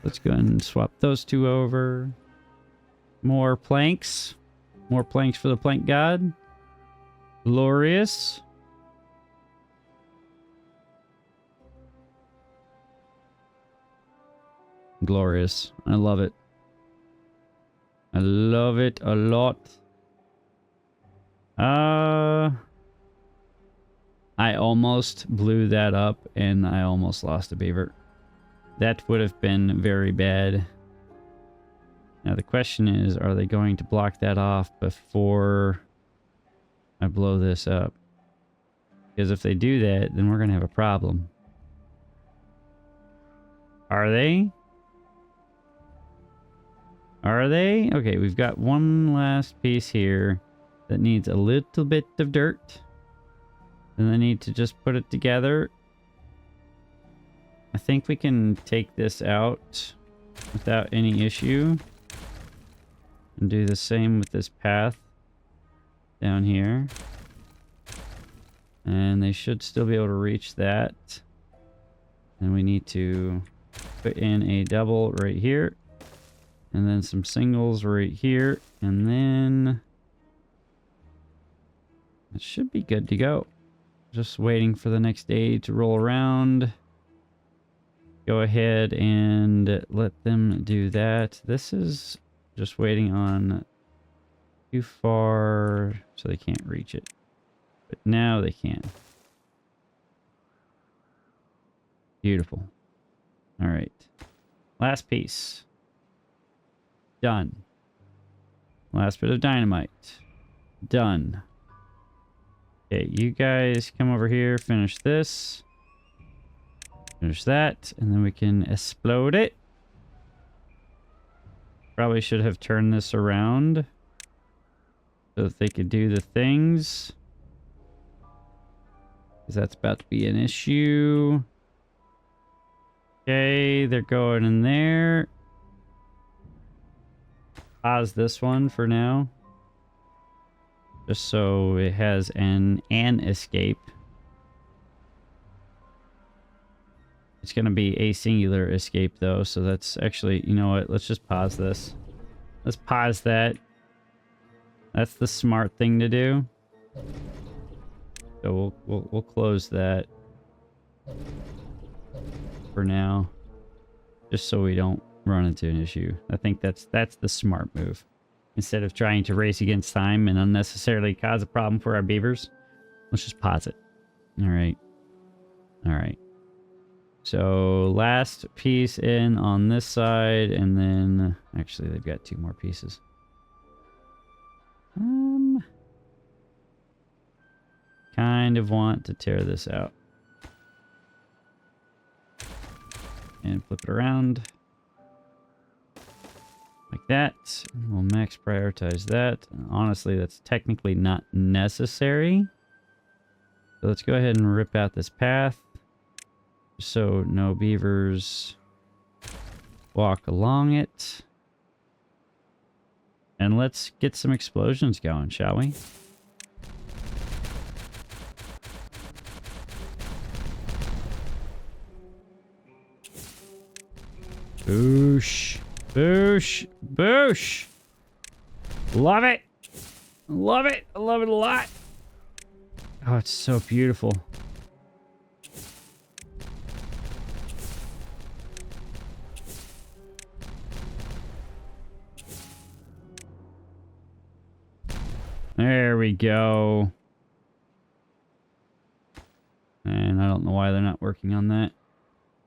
Let's go ahead and swap those two over. More planks. More planks for the plank god. Glorious. Glorious. I love it. I love it a lot. I almost blew that up and I almost lost a beaver. That would have been very bad. Now the question is, are they going to block that off before I blow this up? Because if they do that, then we're going to have a problem. Are they? Are they? Okay, we've got one last piece here that needs a little bit of dirt. And I need to just put it together. I think we can take this out without any issue. And do the same with this path down here. And they should still be able to reach that. And we need to put in a double right here. And then some singles right here. And then it should be good to go. Just waiting for the next day to roll around. Go ahead and let them do that. This is just waiting on too far so they can't reach it. But now they can. Beautiful. All right. Last piece. Done. Last bit of dynamite. Done. Okay, you guys come over here, finish this. Finish that, and then we can explode it. Probably should have turned this around so that they could do the things. Because that's about to be an issue. Okay, they're going in there. Pause this one for now. Just so it has an escape. It's going to be a singular escape though, so that's actually, you know what, let's just pause this. Let's pause that. That's the smart thing to do. So we'll close that for now, just so we don't run into an issue. I think that's the smart move. Instead of trying to race against time and unnecessarily cause a problem for our beavers, let's just pause it. All right. All right. So last piece in on this side, and then actually they've got two more pieces. Kind of want to tear this out and flip it around like that. We'll max prioritize that. Honestly, that's technically not necessary. So let's go ahead and rip out this path so no beavers walk along it. And let's get some explosions going, shall we? Boosh. Boosh. Boosh. Love it. Love it. I love it a lot. Oh, it's so beautiful. There we go. And I don't know why they're not working on that.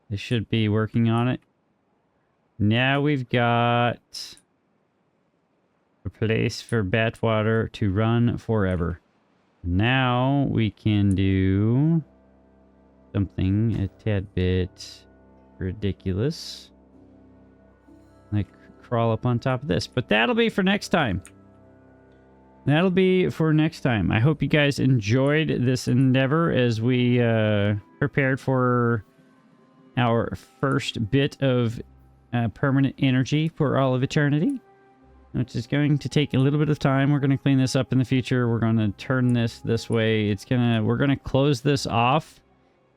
They should be working on it. Now we've got a place for bad water to run forever. Now we can do something a tad bit ridiculous. Like crawl up on top of this. But that'll be for next time. That'll be for next time. I hope you guys enjoyed this endeavor as we prepared for our first bit of permanent energy for all of eternity, which is going to take a little bit of time. We're going to clean this up in the future. We're going to turn this way. We're going to close this off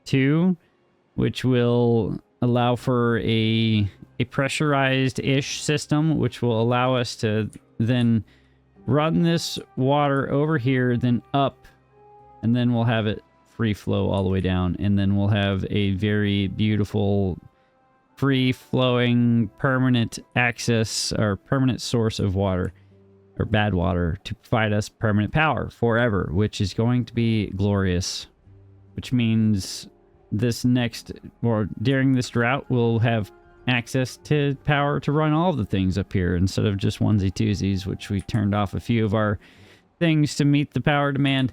too, which will allow for a pressurized-ish system, which will allow us to then run this water over here, then up, and then we'll have it free flow all the way down, and then we'll have a very beautiful free-flowing permanent access or permanent source of water or bad water to provide us permanent power forever, which is going to be glorious. Which means this next, or during this drought, we'll have access to power to run all of the things up here instead of just onesie twosies, which we turned off a few of our things to meet the power demand.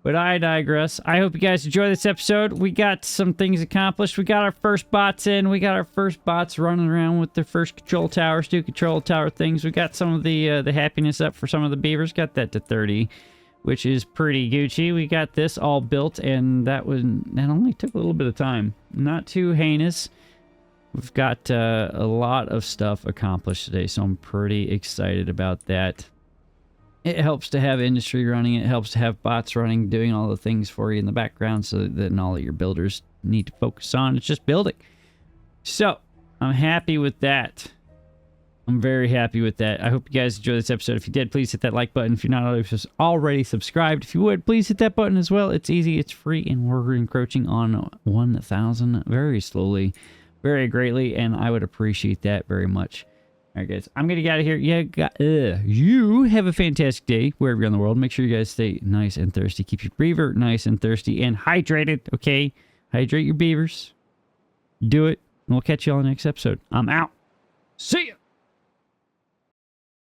But I digress. I hope you guys enjoy this episode. We got some things accomplished. We got our first bots in. We got our first bots running around with their first control towers, do control tower things. We got some of the happiness up for some of the beavers. Got that to 30, which is pretty Gucci. We got this all built, and that only took a little bit of time. Not too heinous. We've got a lot of stuff accomplished today, so I'm pretty excited about that. It helps to have industry running. It helps to have bots running, doing all the things for you in the background so that all of your builders need to focus on. It's just building. So, I'm happy with that. I'm very happy with that. I hope you guys enjoyed this episode. If you did, please hit that like button. If you're not already subscribed, if you would, please hit that button as well. It's easy, it's free, and we're encroaching on 1,000 very slowly, very greatly, and I would appreciate that very much. All right, guys, I'm going to get out of here. Yeah, you have a fantastic day wherever you're in the world. Make sure you guys stay nice and thirsty. Keep your beaver nice and thirsty and hydrated, okay? Hydrate your beavers. Do it, and we'll catch you all in the next episode. I'm out. See ya!